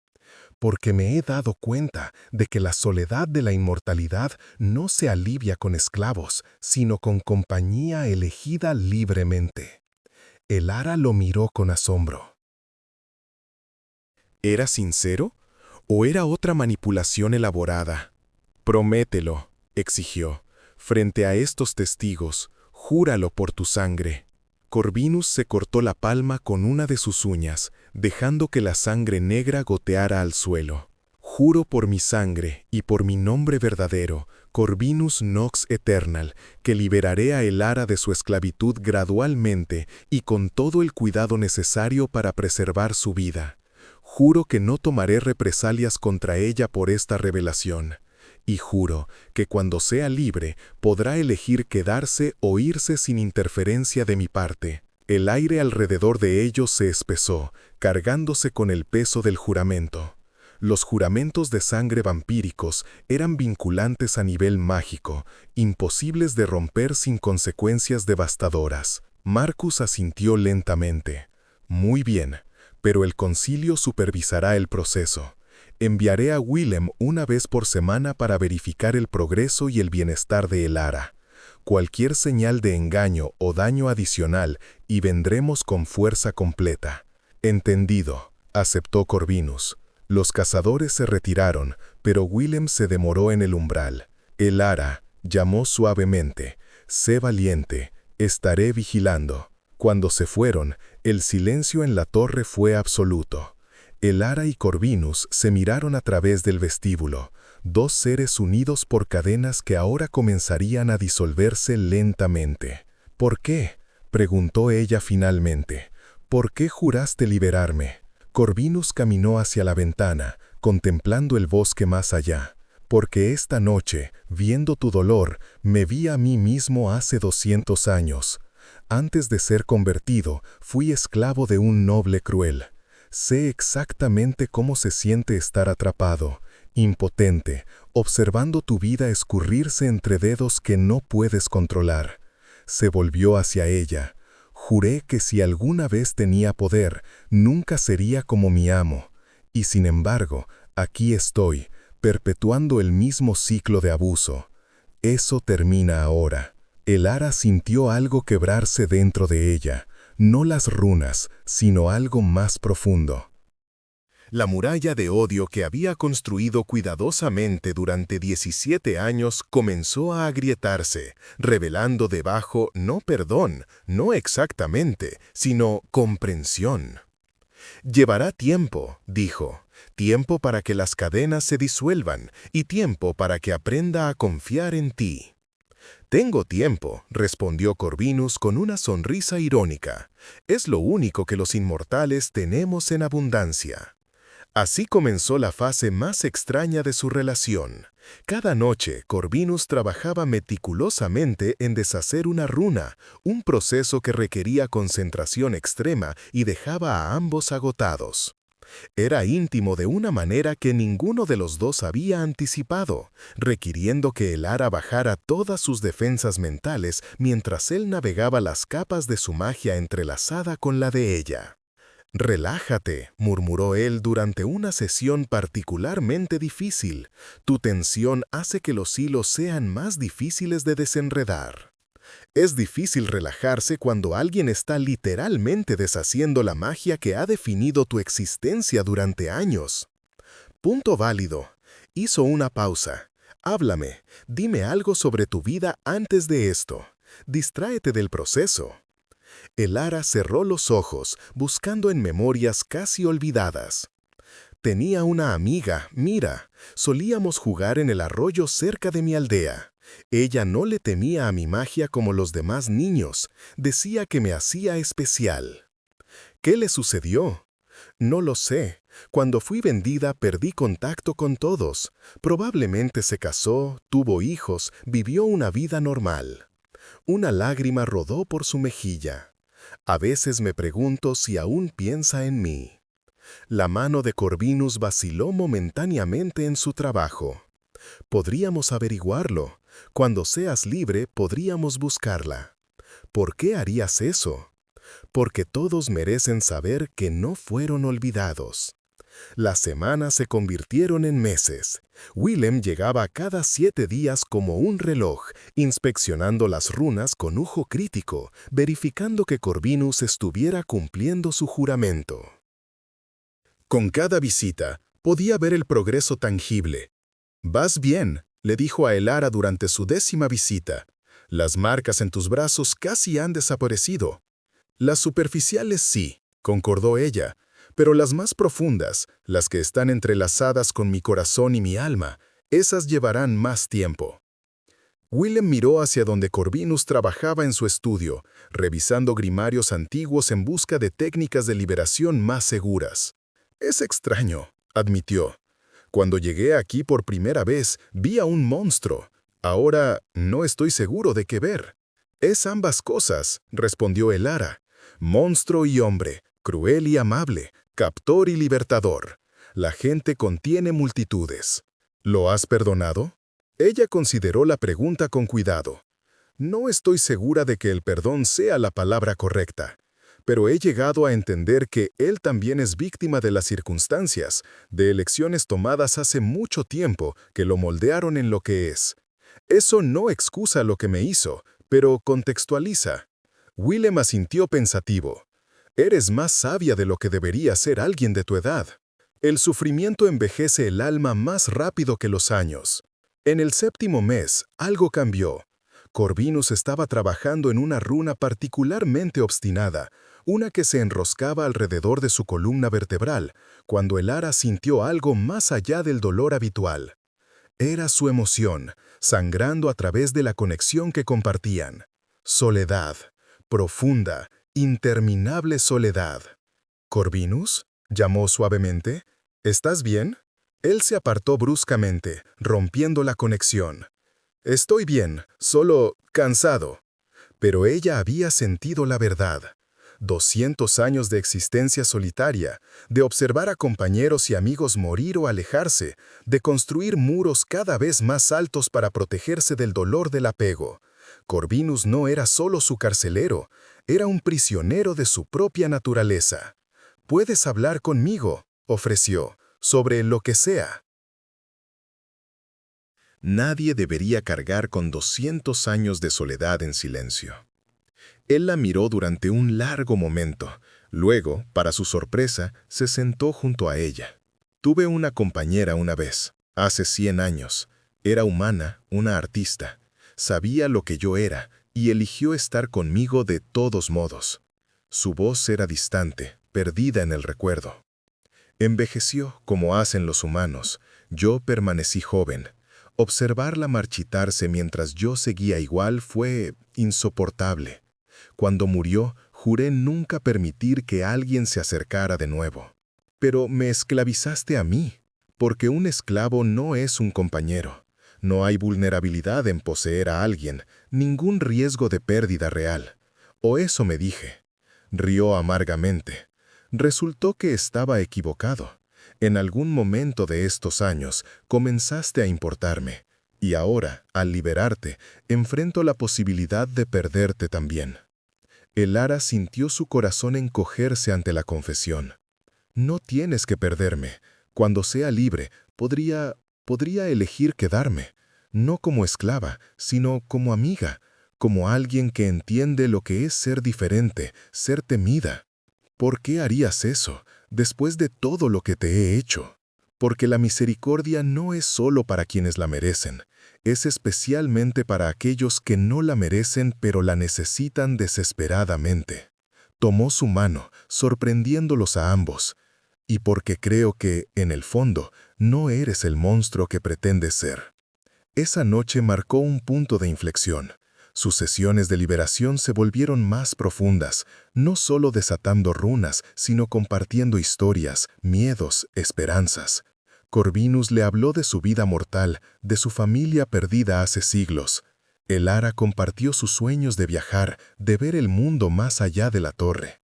«Porque me he dado cuenta de que la soledad de la inmortalidad no se alivia con esclavos, sino con compañía elegida libremente». Elara lo miró con asombro. ¿Era sincero? ¿O era otra manipulación elaborada? «Promételo», exigió. «Frente a estos testigos, júralo por tu sangre». Corvinus se cortó la palma con una de sus uñas, dejando que la sangre negra goteara al suelo. «Juro por mi sangre y por mi nombre verdadero, Corvinus Nox Eternal, que liberaré a Elara de su esclavitud gradualmente y con todo el cuidado necesario para preservar su vida. Juro que no tomaré represalias contra ella por esta revelación. Y juro que cuando sea libre podrá elegir quedarse o irse sin interferencia de mi parte». El aire alrededor de ellos se espesó, cargándose con el peso del juramento. Los juramentos de sangre vampíricos eran vinculantes a nivel mágico, imposibles de romper sin consecuencias devastadoras. Marcus asintió lentamente. «Muy bien, pero el concilio supervisará el proceso. Enviaré a Willem una vez por semana para verificar el progreso y el bienestar de Elara. Cualquier señal de engaño o daño adicional y vendremos con fuerza completa». «Entendido», aceptó Corvinus. Los cazadores se retiraron, pero Willem se demoró en el umbral. «Elara», llamó suavemente, «sé valiente, estaré vigilando». Cuando se fueron, el silencio en la torre fue absoluto. Elara y Corvinus se miraron a través del vestíbulo, dos seres unidos por cadenas que ahora comenzarían a disolverse lentamente. «¿Por qué?», preguntó ella finalmente. «¿Por qué juraste liberarme?». Corvinus caminó hacia la ventana, contemplando el bosque más allá. «Porque esta noche, viendo tu dolor, me vi a mí mismo hace 200 años. Antes de ser convertido, fui esclavo de un noble cruel. Sé exactamente cómo se siente estar atrapado, impotente, observando tu vida escurrirse entre dedos que no puedes controlar». Se volvió hacia ella. «Juré que si alguna vez tenía poder, nunca sería como mi amo. Y sin embargo, aquí estoy, perpetuando el mismo ciclo de abuso. Eso termina ahora». Elara sintió algo quebrarse dentro de ella. No las runas, sino algo más profundo. La muralla de odio que había construido cuidadosamente durante 17 años comenzó a agrietarse, revelando debajo no perdón, no exactamente, sino comprensión. Llevará tiempo, dijo, tiempo para que las cadenas se disuelvan y tiempo para que aprenda a confiar en ti. Tengo tiempo, respondió Corvinus con una sonrisa irónica. Es lo único que los inmortales tenemos en abundancia. Así comenzó la fase más extraña de su relación. Cada noche, Corvinus trabajaba meticulosamente en deshacer una runa, un proceso que requería concentración extrema y dejaba a ambos agotados. Era íntimo de una manera que ninguno de los dos había anticipado, requiriendo que Elara bajara todas sus defensas mentales mientras él navegaba las capas de su magia entrelazada con la de ella. «Relájate», murmuró él durante una sesión particularmente difícil. «Tu tensión hace que los hilos sean más difíciles de desenredar». Es difícil relajarse cuando alguien está literalmente deshaciendo la magia que ha definido tu existencia durante años. Punto válido. Hizo una pausa. Háblame, dime algo sobre tu vida antes de esto. Distráete del proceso. Elara cerró los ojos, buscando en memorias casi olvidadas. Tenía una amiga, Mira. Solíamos jugar en el arroyo cerca de mi aldea. Ella no le temía a mi magia como los demás niños. Decía que me hacía especial. ¿Qué le sucedió? No lo sé. Cuando fui vendida perdí contacto con todos. Probablemente se casó, tuvo hijos, vivió una vida normal. Una lágrima rodó por su mejilla. A veces me pregunto si aún piensa en mí. La mano de Corvinus vaciló momentáneamente en su trabajo. Podríamos averiguarlo. Cuando seas libre, podríamos buscarla. ¿Por qué harías eso? Porque todos merecen saber que no fueron olvidados. Las semanas se convirtieron en meses. Willem llegaba cada 7 días como un reloj, inspeccionando las runas con ojo crítico, verificando que Corvinus estuviera cumpliendo su juramento. Con cada visita, podía ver el progreso tangible. «Vas bien», le dijo a Elara durante su 10ª visita. «Las marcas en tus brazos casi han desaparecido». «Las superficiales sí», concordó ella, «pero las más profundas, las que están entrelazadas con mi corazón y mi alma, esas llevarán más tiempo». Willem miró hacia donde Corvinus trabajaba en su estudio, revisando grimarios antiguos en busca de técnicas de liberación más seguras. «Es extraño», admitió. «Cuando llegué aquí por primera vez, vi a un monstruo. Ahora no estoy seguro de qué ver». «Es ambas cosas», respondió Elara. «Monstruo y hombre, cruel y amable, captor y libertador. La gente contiene multitudes». «¿Lo has perdonado?» Ella consideró la pregunta con cuidado. «No estoy segura de que el perdón sea la palabra correcta. Pero he llegado a entender que él también es víctima de las circunstancias, de elecciones tomadas hace mucho tiempo que lo moldearon en lo que es. Eso no excusa lo que me hizo, pero contextualiza». Willem asintió pensativo. «Eres más sabia de lo que debería ser alguien de tu edad. El sufrimiento envejece el alma más rápido que los años». En el 7º mes, algo cambió. Corvinus estaba trabajando en una runa particularmente obstinada, una que se enroscaba alrededor de su columna vertebral, cuando Elara sintió algo más allá del dolor habitual. Era su emoción, sangrando a través de la conexión que compartían. Soledad, profunda, interminable soledad. «¿Corvinus?», llamó suavemente. «¿Estás bien?» Él se apartó bruscamente, rompiendo la conexión. «Estoy bien, solo cansado». Pero ella había sentido la verdad. 200 años de existencia solitaria, de observar a compañeros y amigos morir o alejarse, de construir muros cada vez más altos para protegerse del dolor del apego. Corvinus no era solo su carcelero, era un prisionero de su propia naturaleza. «Puedes hablar conmigo», ofreció, «sobre lo que sea». Nadie debería cargar con 200 años de soledad en silencio. Él la miró durante un largo momento. Luego, para su sorpresa, se sentó junto a ella. Tuve una compañera una vez, hace 100 años. Era humana, una artista. Sabía lo que yo era y eligió estar conmigo de todos modos. Su voz era distante, perdida en el recuerdo. Envejeció como hacen los humanos. Yo permanecí joven. Observarla marchitarse mientras yo seguía igual fue insoportable. Cuando murió, juré nunca permitir que alguien se acercara de nuevo. Pero me esclavizaste a mí, porque un esclavo no es un compañero. No hay vulnerabilidad en poseer a alguien, ningún riesgo de pérdida real. O eso me dije. Rió amargamente. Resultó que estaba equivocado. En algún momento de estos años comenzaste a importarme, y ahora, al liberarte, enfrento la posibilidad de perderte también. Elara sintió su corazón encogerse ante la confesión. No tienes que perderme. Cuando sea libre, podría elegir quedarme, no como esclava, sino como amiga, como alguien que entiende lo que es ser diferente, ser temida. ¿Por qué harías eso, después de todo lo que te he hecho? Porque la misericordia no es solo para quienes la merecen, es especialmente para aquellos que no la merecen pero la necesitan desesperadamente. Tomó su mano, sorprendiéndolos a ambos, y porque creo que, en el fondo, no eres el monstruo que pretendes ser. Esa noche marcó un punto de inflexión. Sus sesiones de liberación se volvieron más profundas, no solo desatando runas, sino compartiendo historias, miedos, esperanzas. Corvinus le habló de su vida mortal, de su familia perdida hace siglos. Elara compartió sus sueños de viajar, de ver el mundo más allá de la torre.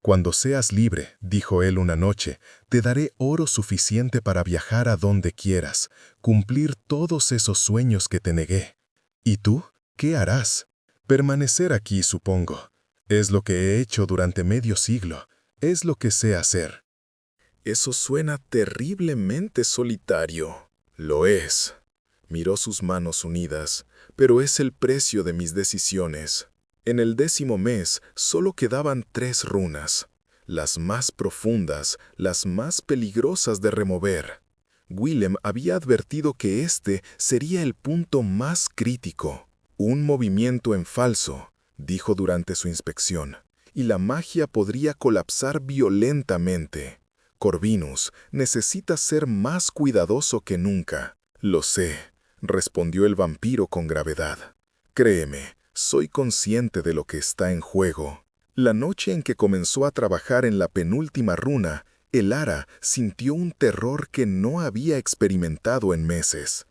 «Cuando seas libre», dijo él una noche, «te daré oro suficiente para viajar a donde quieras, cumplir todos esos sueños que te negué. ¿Y tú? ¿Qué harás? Permanecer aquí, supongo. Es lo que he hecho durante medio siglo. Es lo que sé hacer». Eso suena terriblemente solitario. Lo es. Miró sus manos unidas, pero es el precio de mis decisiones. En el 10º mes solo quedaban 3 runas, las más profundas, las más peligrosas de remover. Willem había advertido que este sería el punto más crítico. Un movimiento en falso, dijo durante su inspección, y la magia podría colapsar violentamente. Corvinus, necesitas ser más cuidadoso que nunca. Lo sé, respondió el vampiro con gravedad. Créeme, soy consciente de lo que está en juego. La noche en que comenzó a trabajar en la penúltima runa, Elara sintió un terror que no había experimentado en meses.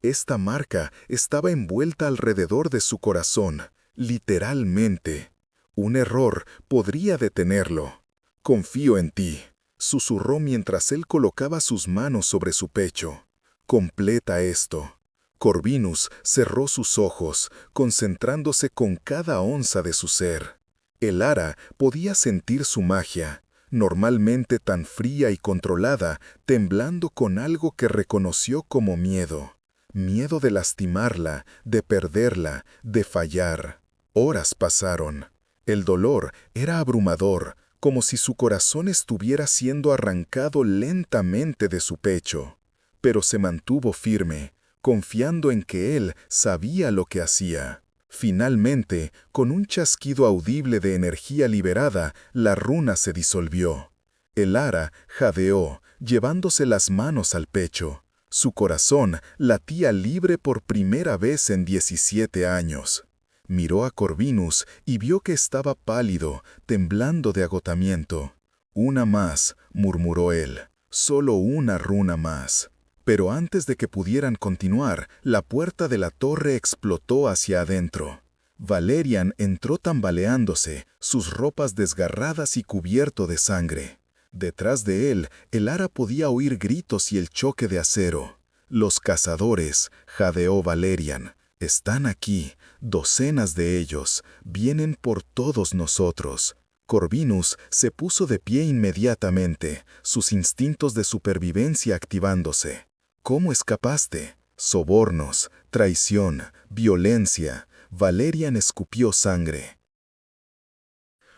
Esta marca estaba envuelta alrededor de su corazón, literalmente. Un error podría detenerlo. Confío en ti, susurró mientras él colocaba sus manos sobre su pecho. Completa esto. Corvinus cerró sus ojos, concentrándose con cada onza de su ser. Elara podía sentir su magia, normalmente tan fría y controlada, temblando con algo que reconoció como miedo. Miedo de lastimarla, de perderla, de fallar. Horas pasaron. El dolor era abrumador, como si su corazón estuviera siendo arrancado lentamente de su pecho. Pero se mantuvo firme, confiando en que él sabía lo que hacía. Finalmente, con un chasquido audible de energía liberada, la runa se disolvió. Elara jadeó, llevándose las manos al pecho. Su corazón latía libre por primera vez en 17 años. Miró a Corvinus y vio que estaba pálido, temblando de agotamiento. «Una más», murmuró él, «solo una runa más». Pero antes de que pudieran continuar, la puerta de la torre explotó hacia adentro. Valerian entró tambaleándose, sus ropas desgarradas y cubierto de sangre. Detrás de él, Elara podía oír gritos y el choque de acero. «Los cazadores», jadeó Valerian, «están aquí, docenas de ellos, vienen por todos nosotros». Corvinus se puso de pie inmediatamente, sus instintos de supervivencia activándose. «¿Cómo escapaste?» «Sobornos, traición, violencia». Valerian escupió sangre.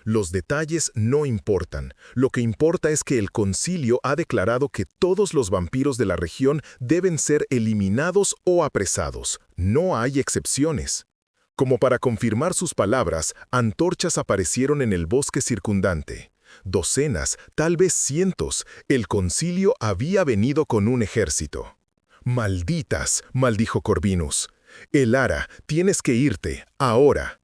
Los detalles no importan. Lo que importa es que el concilio ha declarado que todos los vampiros de la región deben ser eliminados o apresados. No hay excepciones. Como para confirmar sus palabras, antorchas aparecieron en el bosque circundante. Docenas, tal vez cientos, el concilio había venido con un ejército. «Malditas», maldijo Corvinus. «Elara, tienes que irte, ahora».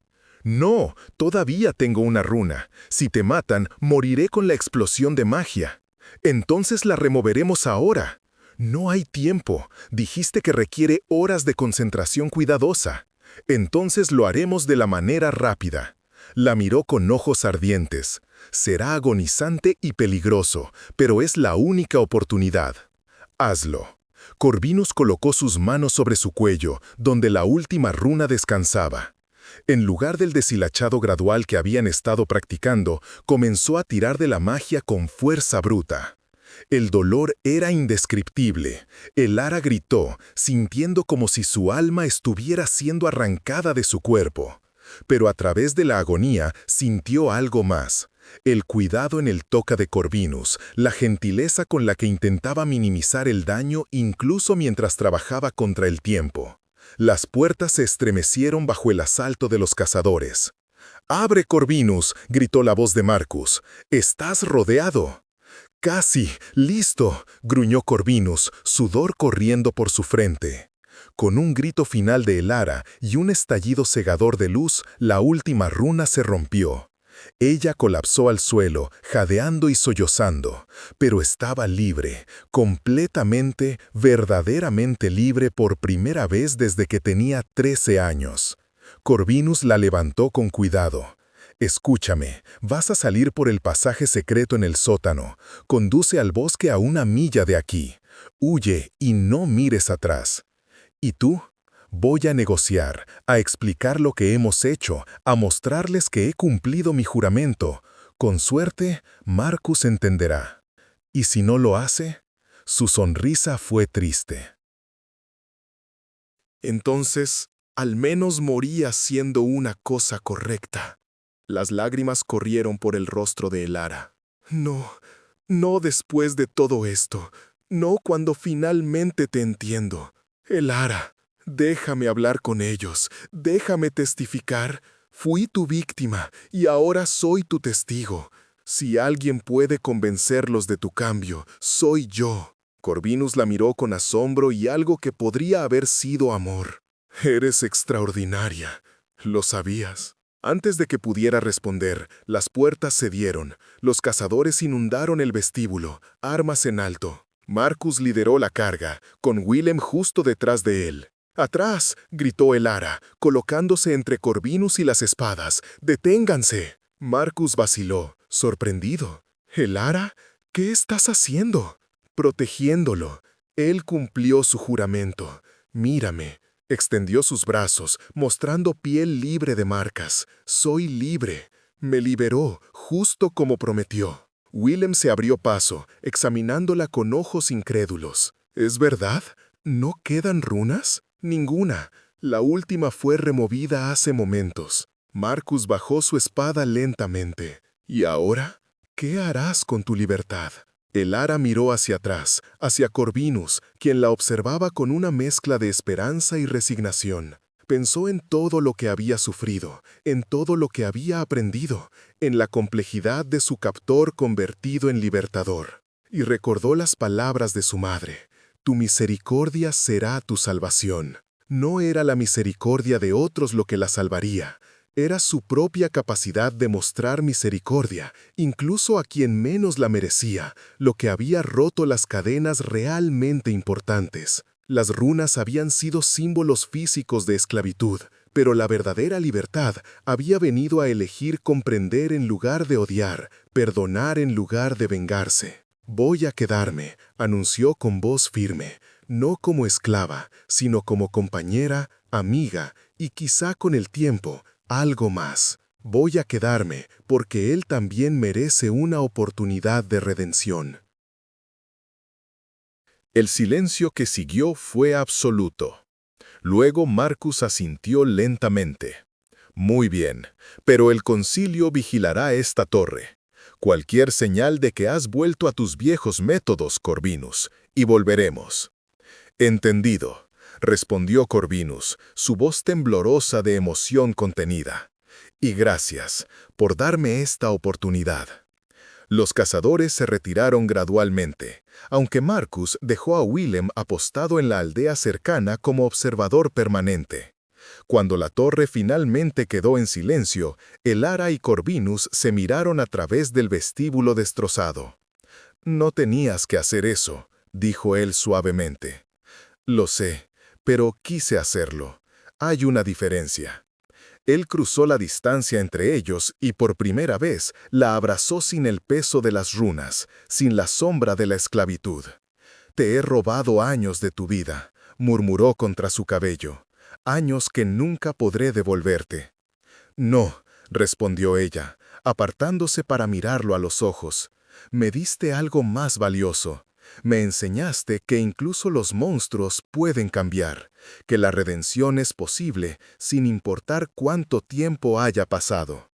«No, todavía tengo una runa. Si te matan, moriré con la explosión de magia. Entonces la removeremos ahora». «No hay tiempo. Dijiste que requiere horas de concentración cuidadosa. Entonces lo haremos de la manera rápida». La miró con ojos ardientes. «Será agonizante y peligroso, pero es la única oportunidad. Hazlo». Corvinus colocó sus manos sobre su cuello, donde la última runa descansaba. En lugar del deshilachado gradual que habían estado practicando, comenzó a tirar de la magia con fuerza bruta. El dolor era indescriptible. Elara gritó, sintiendo como si su alma estuviera siendo arrancada de su cuerpo. Pero a través de la agonía sintió algo más. El cuidado en el toque de Corvinus, la gentileza con la que intentaba minimizar el daño incluso mientras trabajaba contra el tiempo. Las puertas se estremecieron bajo el asalto de los cazadores. «¡Abre, Corvinus!», gritó la voz de Marcus. «Estás rodeado». «Casi, listo», gruñó Corvinus, sudor corriendo por su frente. Con un grito final de Elara y un estallido cegador de luz, la última runa se rompió. Ella colapsó al suelo, jadeando y sollozando, pero estaba libre, completamente, verdaderamente libre por primera vez desde que tenía 13 años. Corvinus la levantó con cuidado. «Escúchame, vas a salir por el pasaje secreto en el sótano. Conduce al bosque a 1 milla de aquí. Huye y no mires atrás. ¿Y tú?» «Voy a negociar, a explicar lo que hemos hecho, a mostrarles que he cumplido mi juramento. Con suerte, Marcus entenderá. ¿Y si no lo hace?». Su sonrisa fue triste. Entonces, al menos morí haciendo una cosa correcta. Las lágrimas corrieron por el rostro de Elara. No, no después de todo esto. No cuando finalmente te entiendo. Elara. Déjame hablar con ellos, déjame testificar. Fui tu víctima y ahora soy tu testigo. Si alguien puede convencerlos de tu cambio, soy yo. Corvinus la miró con asombro y algo que podría haber sido amor. Eres extraordinaria. ¿Lo sabías? Antes de que pudiera responder, las puertas cedieron. Los cazadores inundaron el vestíbulo, armas en alto. Marcus lideró la carga, con Willem justo detrás de él. «¡Atrás!», gritó Elara, colocándose entre Corvinus y las espadas. «¡Deténganse!». Marcus vaciló, sorprendido. «¿Elara? ¿Qué estás haciendo?». «Protegiéndolo». Él cumplió su juramento. «Mírame». Extendió sus brazos, mostrando piel libre de marcas. «Soy libre». Me liberó, justo como prometió. Willem se abrió paso, examinándola con ojos incrédulos. «¿Es verdad? ¿No quedan runas?». «Ninguna. La última fue removida hace momentos». Marcus bajó su espada lentamente. «¿Y ahora? ¿Qué harás con tu libertad?». Elara miró hacia atrás, hacia Corvinus, quien la observaba con una mezcla de esperanza y resignación. Pensó en todo lo que había sufrido, en todo lo que había aprendido, en la complejidad de su captor convertido en libertador. Y recordó las palabras de su madre. «Tu misericordia será tu salvación». No era la misericordia de otros lo que la salvaría. Era su propia capacidad de mostrar misericordia, incluso a quien menos la merecía, lo que había roto las cadenas realmente importantes. Las runas habían sido símbolos físicos de esclavitud, pero la verdadera libertad había venido a elegir comprender en lugar de odiar, perdonar en lugar de vengarse. «Voy a quedarme», anunció con voz firme, no como esclava, sino como compañera, amiga y quizá con el tiempo, algo más. «Voy a quedarme porque él también merece una oportunidad de redención». El silencio que siguió fue absoluto. Luego Marcus asintió lentamente. Muy bien, pero el concilio vigilará esta torre. Cualquier señal de que has vuelto a tus viejos métodos, Corvinus, y volveremos. Entendido, respondió Corvinus, su voz temblorosa de emoción contenida. Y gracias por darme esta oportunidad. Los cazadores se retiraron gradualmente, aunque Marcus dejó a Willem apostado en la aldea cercana como observador permanente. Cuando la torre finalmente quedó en silencio, Elara y Corvinus se miraron a través del vestíbulo destrozado. «No tenías que hacer eso», dijo él suavemente. «Lo sé, pero quise hacerlo. Hay una diferencia». Él cruzó la distancia entre ellos y por primera vez la abrazó sin el peso de las runas, sin la sombra de la esclavitud. «Te he robado años de tu vida», murmuró contra su cabello, «años que nunca podré devolverte». «No», respondió ella, apartándose para mirarlo a los ojos. «Me diste algo más valioso. Me enseñaste que incluso los monstruos pueden cambiar, que la redención es posible sin importar cuánto tiempo haya pasado».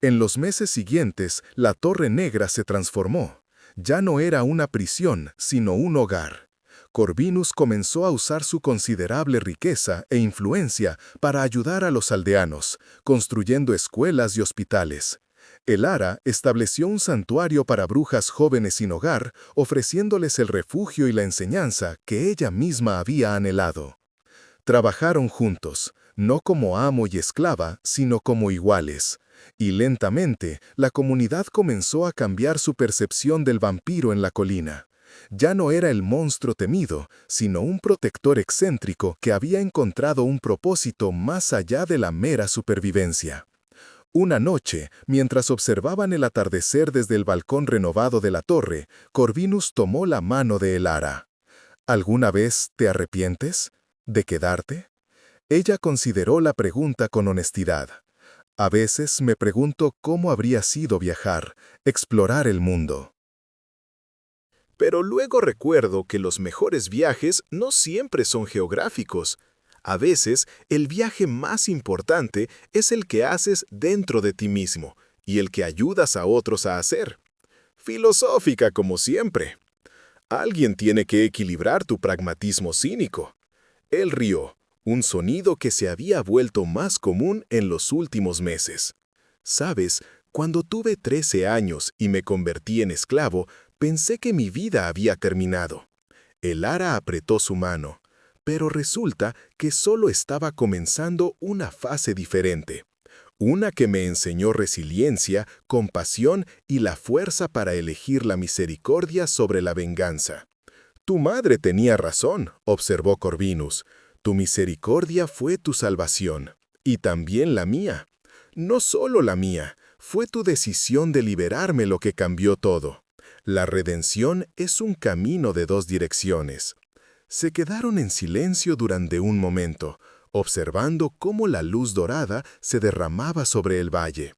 En los meses siguientes, la Torre Negra se transformó. Ya no era una prisión, sino un hogar. Corvinus comenzó a usar su considerable riqueza e influencia para ayudar a los aldeanos, construyendo escuelas y hospitales. Elara estableció un santuario para brujas jóvenes sin hogar, ofreciéndoles el refugio y la enseñanza que ella misma había anhelado. Trabajaron juntos, no como amo y esclava, sino como iguales. Y lentamente, la comunidad comenzó a cambiar su percepción del vampiro en la colina. Ya no era el monstruo temido, sino un protector excéntrico que había encontrado un propósito más allá de la mera supervivencia. Una noche, mientras observaban el atardecer desde el balcón renovado de la torre, Corvinus tomó la mano de Elara. «¿Alguna vez te arrepientes de quedarte?» Ella consideró la pregunta con honestidad. «A veces me pregunto cómo habría sido viajar, explorar el mundo». Pero luego recuerdo que los mejores viajes no siempre son geográficos. A veces, el viaje más importante es el que haces dentro de ti mismo y el que ayudas a otros a hacer. Filosófica como siempre. Alguien tiene que equilibrar tu pragmatismo cínico. Él rió, un sonido que se había vuelto más común en los últimos meses. ¿Sabes? Cuando tuve 13 años y me convertí en esclavo, pensé que mi vida había terminado. Elara apretó su mano, pero resulta que solo estaba comenzando una fase diferente. Una que me enseñó resiliencia, compasión y la fuerza para elegir la misericordia sobre la venganza. «Tu madre tenía razón», observó Corvinus. «Tu misericordia fue tu salvación, y también la mía. No solo la mía, fue tu decisión de liberarme lo que cambió todo. La redención es un camino de dos direcciones». Se quedaron en silencio durante un momento, observando cómo la luz dorada se derramaba sobre el valle.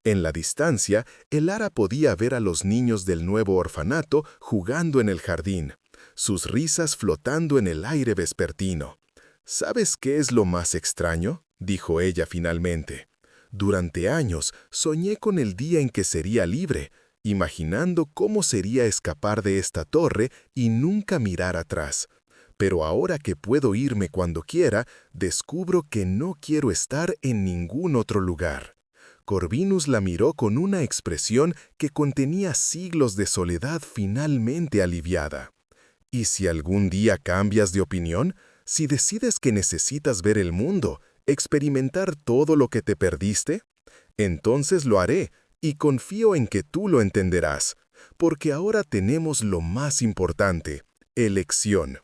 En la distancia, Elara podía ver a los niños del nuevo orfanato jugando en el jardín, sus risas flotando en el aire vespertino. «¿Sabes qué es lo más extraño?», dijo ella finalmente. «Durante años soñé con el día en que sería libre, imaginando cómo sería escapar de esta torre y nunca mirar atrás. Pero ahora que puedo irme cuando quiera, descubro que no quiero estar en ningún otro lugar». Corvinus la miró con una expresión que contenía siglos de soledad finalmente aliviada. «¿Y si algún día cambias de opinión? Si decides que necesitas ver el mundo, experimentar todo lo que te perdiste? Entonces lo haré, y confío en que tú lo entenderás, porque ahora tenemos lo más importante, elección.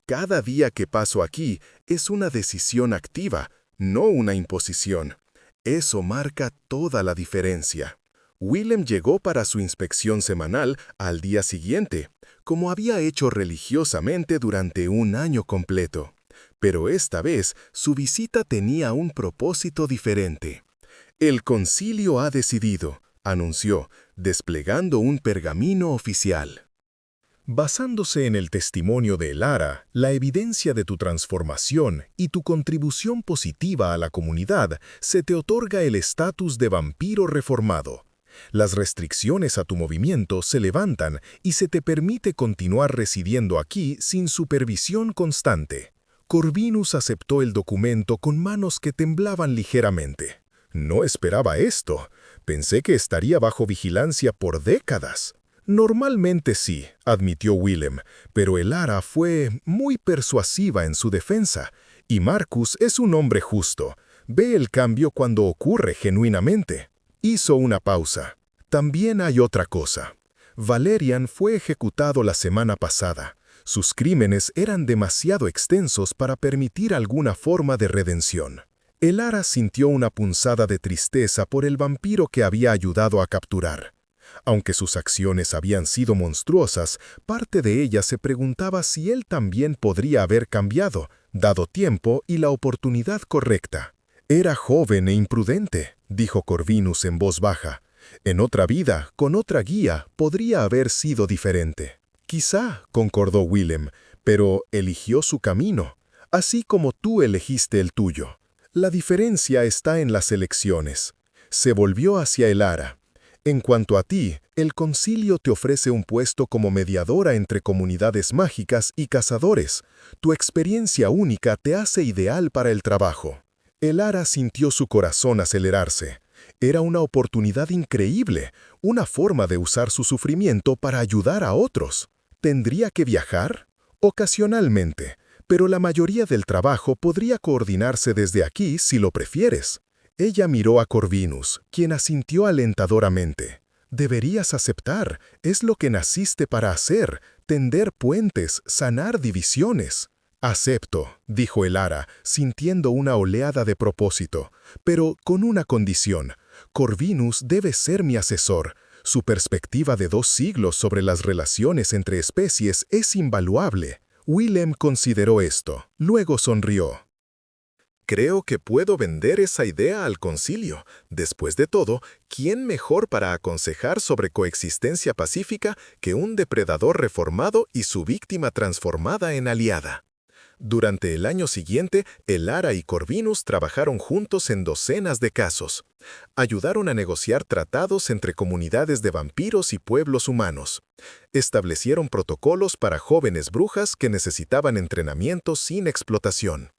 Cada día que paso aquí es una decisión activa, no una imposición. Eso marca toda la diferencia». Willem llegó para su inspección semanal al día siguiente, como había hecho religiosamente durante un año completo. Pero esta vez su visita tenía un propósito diferente. «El concilio ha decidido», anunció, desplegando un pergamino oficial. Basándose en el testimonio de Elara, la evidencia de tu transformación y tu contribución positiva a la comunidad, se te otorga el estatus de vampiro reformado. Las restricciones a tu movimiento se levantan y se te permite continuar residiendo aquí sin supervisión constante. Corvinus aceptó el documento con manos que temblaban ligeramente. No esperaba esto. Pensé que estaría bajo vigilancia por décadas. Normalmente sí, admitió Willem, pero Elara fue muy persuasiva en su defensa, y Marcus es un hombre justo. Ve el cambio cuando ocurre genuinamente. Hizo una pausa. También hay otra cosa. Valerian fue ejecutado la semana pasada. Sus crímenes eran demasiado extensos para permitir alguna forma de redención. Elara sintió una punzada de tristeza por el vampiro que había ayudado a capturar. Aunque sus acciones habían sido monstruosas, parte de ella se preguntaba si él también podría haber cambiado, dado tiempo y la oportunidad correcta. Era joven e imprudente, dijo Corvinus en voz baja. En otra vida, con otra guía, podría haber sido diferente. Quizá, concordó Willem, pero eligió su camino, así como tú elegiste el tuyo. La diferencia está en las elecciones. Se volvió hacia Elara. En cuanto a ti, el concilio te ofrece un puesto como mediadora entre comunidades mágicas y cazadores. Tu experiencia única te hace ideal para el trabajo. Elara sintió su corazón acelerarse. Era una oportunidad increíble, una forma de usar su sufrimiento para ayudar a otros. ¿Tendría que viajar? Ocasionalmente, pero la mayoría del trabajo podría coordinarse desde aquí si lo prefieres. Ella miró a Corvinus, quien asintió alentadoramente. Deberías aceptar, es lo que naciste para hacer, tender puentes, sanar divisiones. Acepto, dijo Elara, sintiendo una oleada de propósito, pero con una condición. Corvinus debe ser mi asesor. Su perspectiva de 2 siglos sobre las relaciones entre especies es invaluable. Willem consideró esto, luego sonrió. Creo que puedo vender esa idea al concilio. Después de todo, ¿quién mejor para aconsejar sobre coexistencia pacífica que un depredador reformado y su víctima transformada en aliada? Durante el año siguiente, Elara y Corvinus trabajaron juntos en docenas de casos. Ayudaron a negociar tratados entre comunidades de vampiros y pueblos humanos. Establecieron protocolos para jóvenes brujas que necesitaban entrenamiento sin explotación.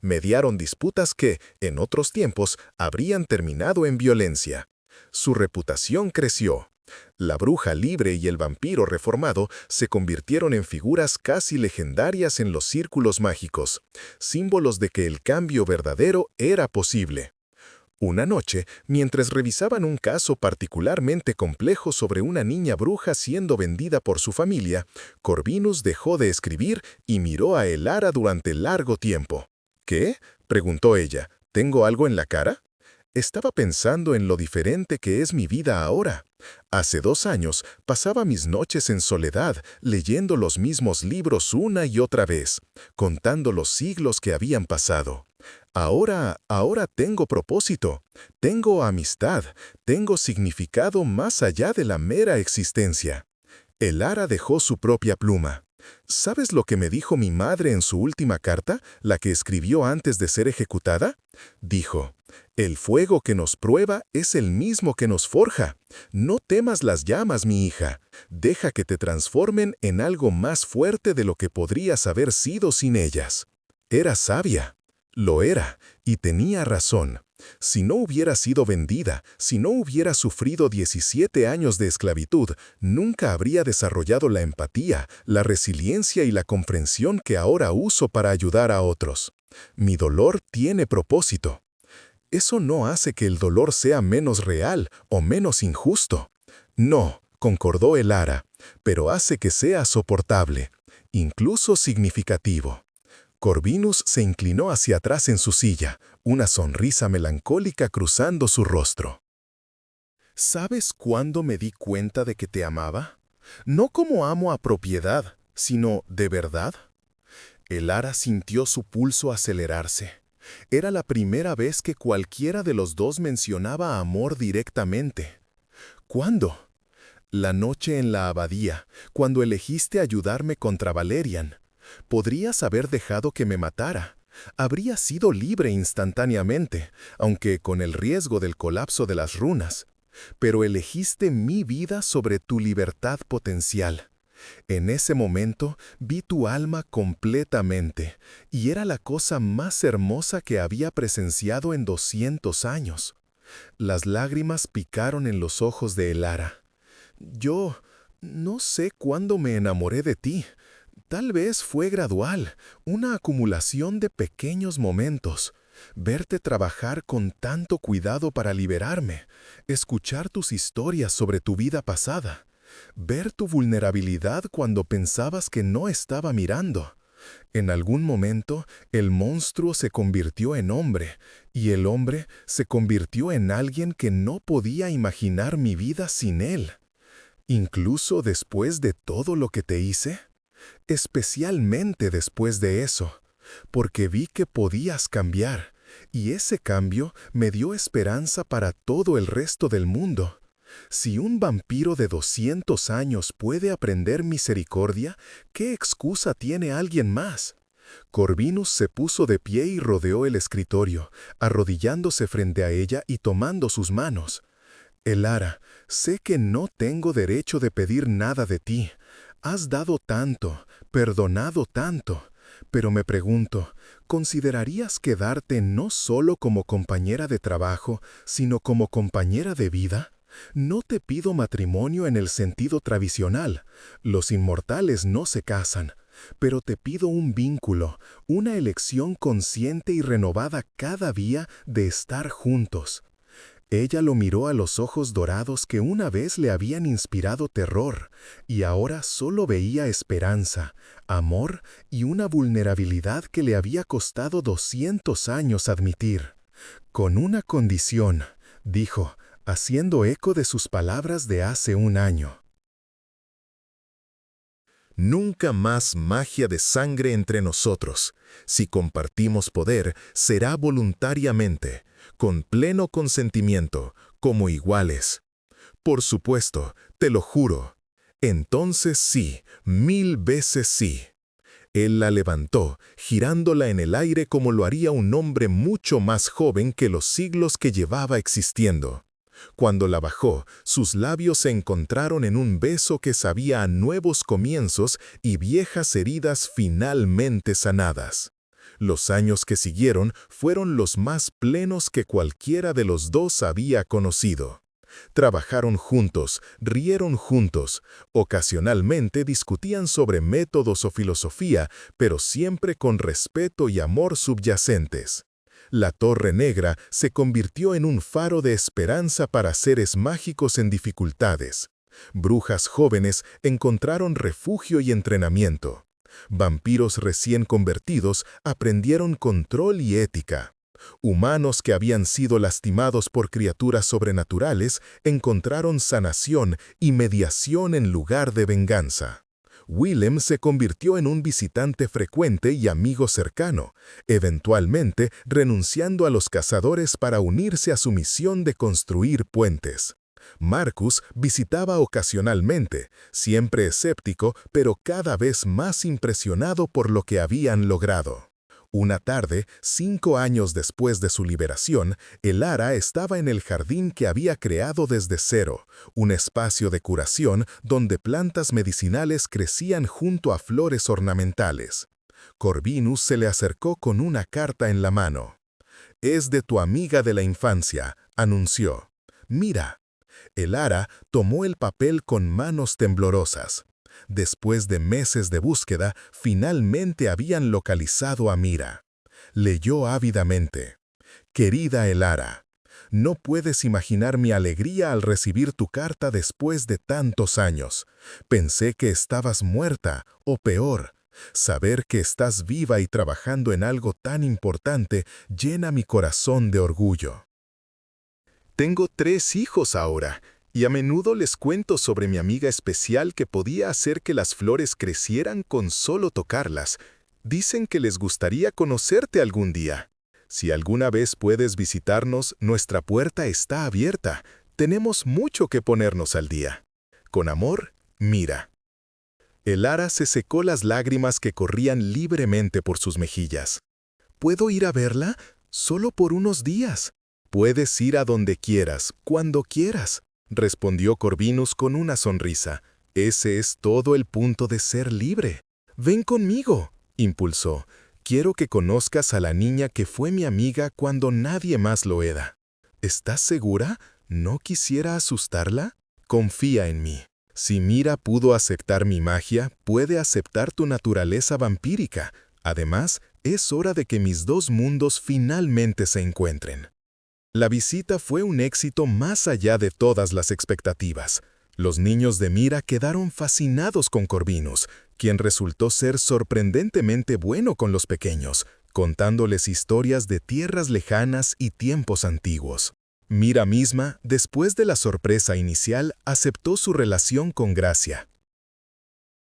Mediaron disputas que, en otros tiempos, habrían terminado en violencia. Su reputación creció. La bruja libre y el vampiro reformado se convirtieron en figuras casi legendarias en los círculos mágicos, símbolos de que el cambio verdadero era posible. Una noche, mientras revisaban un caso particularmente complejo sobre una niña bruja siendo vendida por su familia, Corvinus dejó de escribir y miró a Elara durante largo tiempo. ¿Qué? Preguntó ella. ¿Tengo algo en la cara? Estaba pensando en lo diferente que es mi vida ahora. Hace 2 años pasaba mis noches en soledad, leyendo los mismos libros una y otra vez, contando los siglos que habían pasado. Ahora tengo propósito, tengo amistad, tengo significado más allá de la mera existencia. Elara dejó su propia pluma. ¿Sabes lo que me dijo mi madre en su última carta, la que escribió antes de ser ejecutada? Dijo, el fuego que nos prueba es el mismo que nos forja. No temas las llamas, mi hija. Deja que te transformen en algo más fuerte de lo que podrías haber sido sin ellas. Era sabia. Lo era, y tenía razón. Si no hubiera sido vendida, si no hubiera sufrido 17 años de esclavitud, nunca habría desarrollado la empatía, la resiliencia y la comprensión que ahora uso para ayudar a otros. Mi dolor tiene propósito. Eso no hace que el dolor sea menos real o menos injusto. No, concordó Elara, pero hace que sea soportable, incluso significativo. Corvinus se inclinó hacia atrás en su silla, una sonrisa melancólica cruzando su rostro. ¿Sabes cuándo me di cuenta de que te amaba? No como amo a propiedad, sino de verdad. Elara sintió su pulso acelerarse. Era la primera vez que cualquiera de los dos mencionaba amor directamente. ¿Cuándo? La noche en la abadía, cuando elegiste ayudarme contra Valerian. Podrías haber dejado que me matara. Habría sido libre instantáneamente, aunque con el riesgo del colapso de las runas. Pero elegiste mi vida sobre tu libertad potencial. En ese momento vi tu alma completamente, y era la cosa más hermosa que había presenciado en 200 años. Las lágrimas picaron en los ojos de Elara. Yo no sé cuándo me enamoré de ti. Tal vez fue gradual, una acumulación de pequeños momentos. Verte trabajar con tanto cuidado para liberarme, escuchar tus historias sobre tu vida pasada, ver tu vulnerabilidad cuando pensabas que no estaba mirando. En algún momento, el monstruo se convirtió en hombre, y el hombre se convirtió en alguien que no podía imaginar mi vida sin él. Incluso después de todo lo que te hice, especialmente después de eso, porque vi que podías cambiar, y ese cambio me dio esperanza para todo el resto del mundo. Si un vampiro de 200 años puede aprender misericordia, ¿qué excusa tiene alguien más? Corvinus se puso de pie y rodeó el escritorio, arrodillándose frente a ella y tomando sus manos. Elara, sé que no tengo derecho de pedir nada de ti. Has dado tanto, perdonado tanto, pero me pregunto, ¿considerarías quedarte no solo como compañera de trabajo, sino como compañera de vida? No te pido matrimonio en el sentido tradicional. Los inmortales no se casan. Pero te pido un vínculo, una elección consciente y renovada cada día de estar juntos. Ella lo miró a los ojos dorados que una vez le habían inspirado terror, y ahora solo veía esperanza, amor y una vulnerabilidad que le había costado 200 años admitir. Con una condición, dijo, haciendo eco de sus palabras de hace un año. Nunca más magia de sangre entre nosotros. Si compartimos poder, será voluntariamente, con pleno consentimiento, como iguales. Por supuesto, te lo juro. Entonces sí, 1000 veces sí. Él la levantó, girándola en el aire como lo haría un hombre mucho más joven que los siglos que llevaba existiendo. Cuando la bajó, sus labios se encontraron en un beso que sabía a nuevos comienzos y viejas heridas finalmente sanadas. Los años que siguieron fueron los más plenos que cualquiera de los dos había conocido. Trabajaron juntos, rieron juntos, ocasionalmente discutían sobre métodos o filosofía, pero siempre con respeto y amor subyacentes. La Torre Negra se convirtió en un faro de esperanza para seres mágicos en dificultades. Brujas jóvenes encontraron refugio y entrenamiento. Vampiros recién convertidos aprendieron control y ética. Humanos que habían sido lastimados por criaturas sobrenaturales encontraron sanación y mediación en lugar de venganza. Willem se convirtió en un visitante frecuente y amigo cercano, eventualmente renunciando a los cazadores para unirse a su misión de construir puentes. Marcus visitaba ocasionalmente, siempre escéptico, pero cada vez más impresionado por lo que habían logrado. Una tarde, 5 años después de su liberación, Elara estaba en el jardín que había creado desde cero, un espacio de curación donde plantas medicinales crecían junto a flores ornamentales. Corvinus se le acercó con una carta en la mano. «Es de tu amiga de la infancia», anunció. «Mira». Elara tomó el papel con manos temblorosas. Después de meses de búsqueda, finalmente habían localizado a Mira. Leyó ávidamente. «Querida Elara, no puedes imaginar mi alegría al recibir tu carta después de tantos años. Pensé que estabas muerta, o peor. Saber que estás viva y trabajando en algo tan importante llena mi corazón de orgullo. Tengo 3 hijos ahora, y a menudo les cuento sobre mi amiga especial que podía hacer que las flores crecieran con solo tocarlas. Dicen que les gustaría conocerte algún día. Si alguna vez puedes visitarnos, nuestra puerta está abierta. Tenemos mucho que ponernos al día. Con amor, Mira. El ara se secó las lágrimas que corrían libremente por sus mejillas. ¿Puedo ir a verla? Solo por unos días. Puedes ir a donde quieras, cuando quieras, respondió Corvinus con una sonrisa. Ese es todo el punto de ser libre. Ven conmigo, impulsó. Quiero que conozcas a la niña que fue mi amiga cuando nadie más lo era. ¿Estás segura? ¿No quisiera asustarla? Confía en mí. Si Mira pudo aceptar mi magia, puede aceptar tu naturaleza vampírica. Además, es hora de que mis dos mundos finalmente se encuentren. La visita fue un éxito más allá de todas las expectativas. Los niños de Mira quedaron fascinados con Corvinus, quien resultó ser sorprendentemente bueno con los pequeños, contándoles historias de tierras lejanas y tiempos antiguos. Mira misma, después de la sorpresa inicial, aceptó su relación con gracia,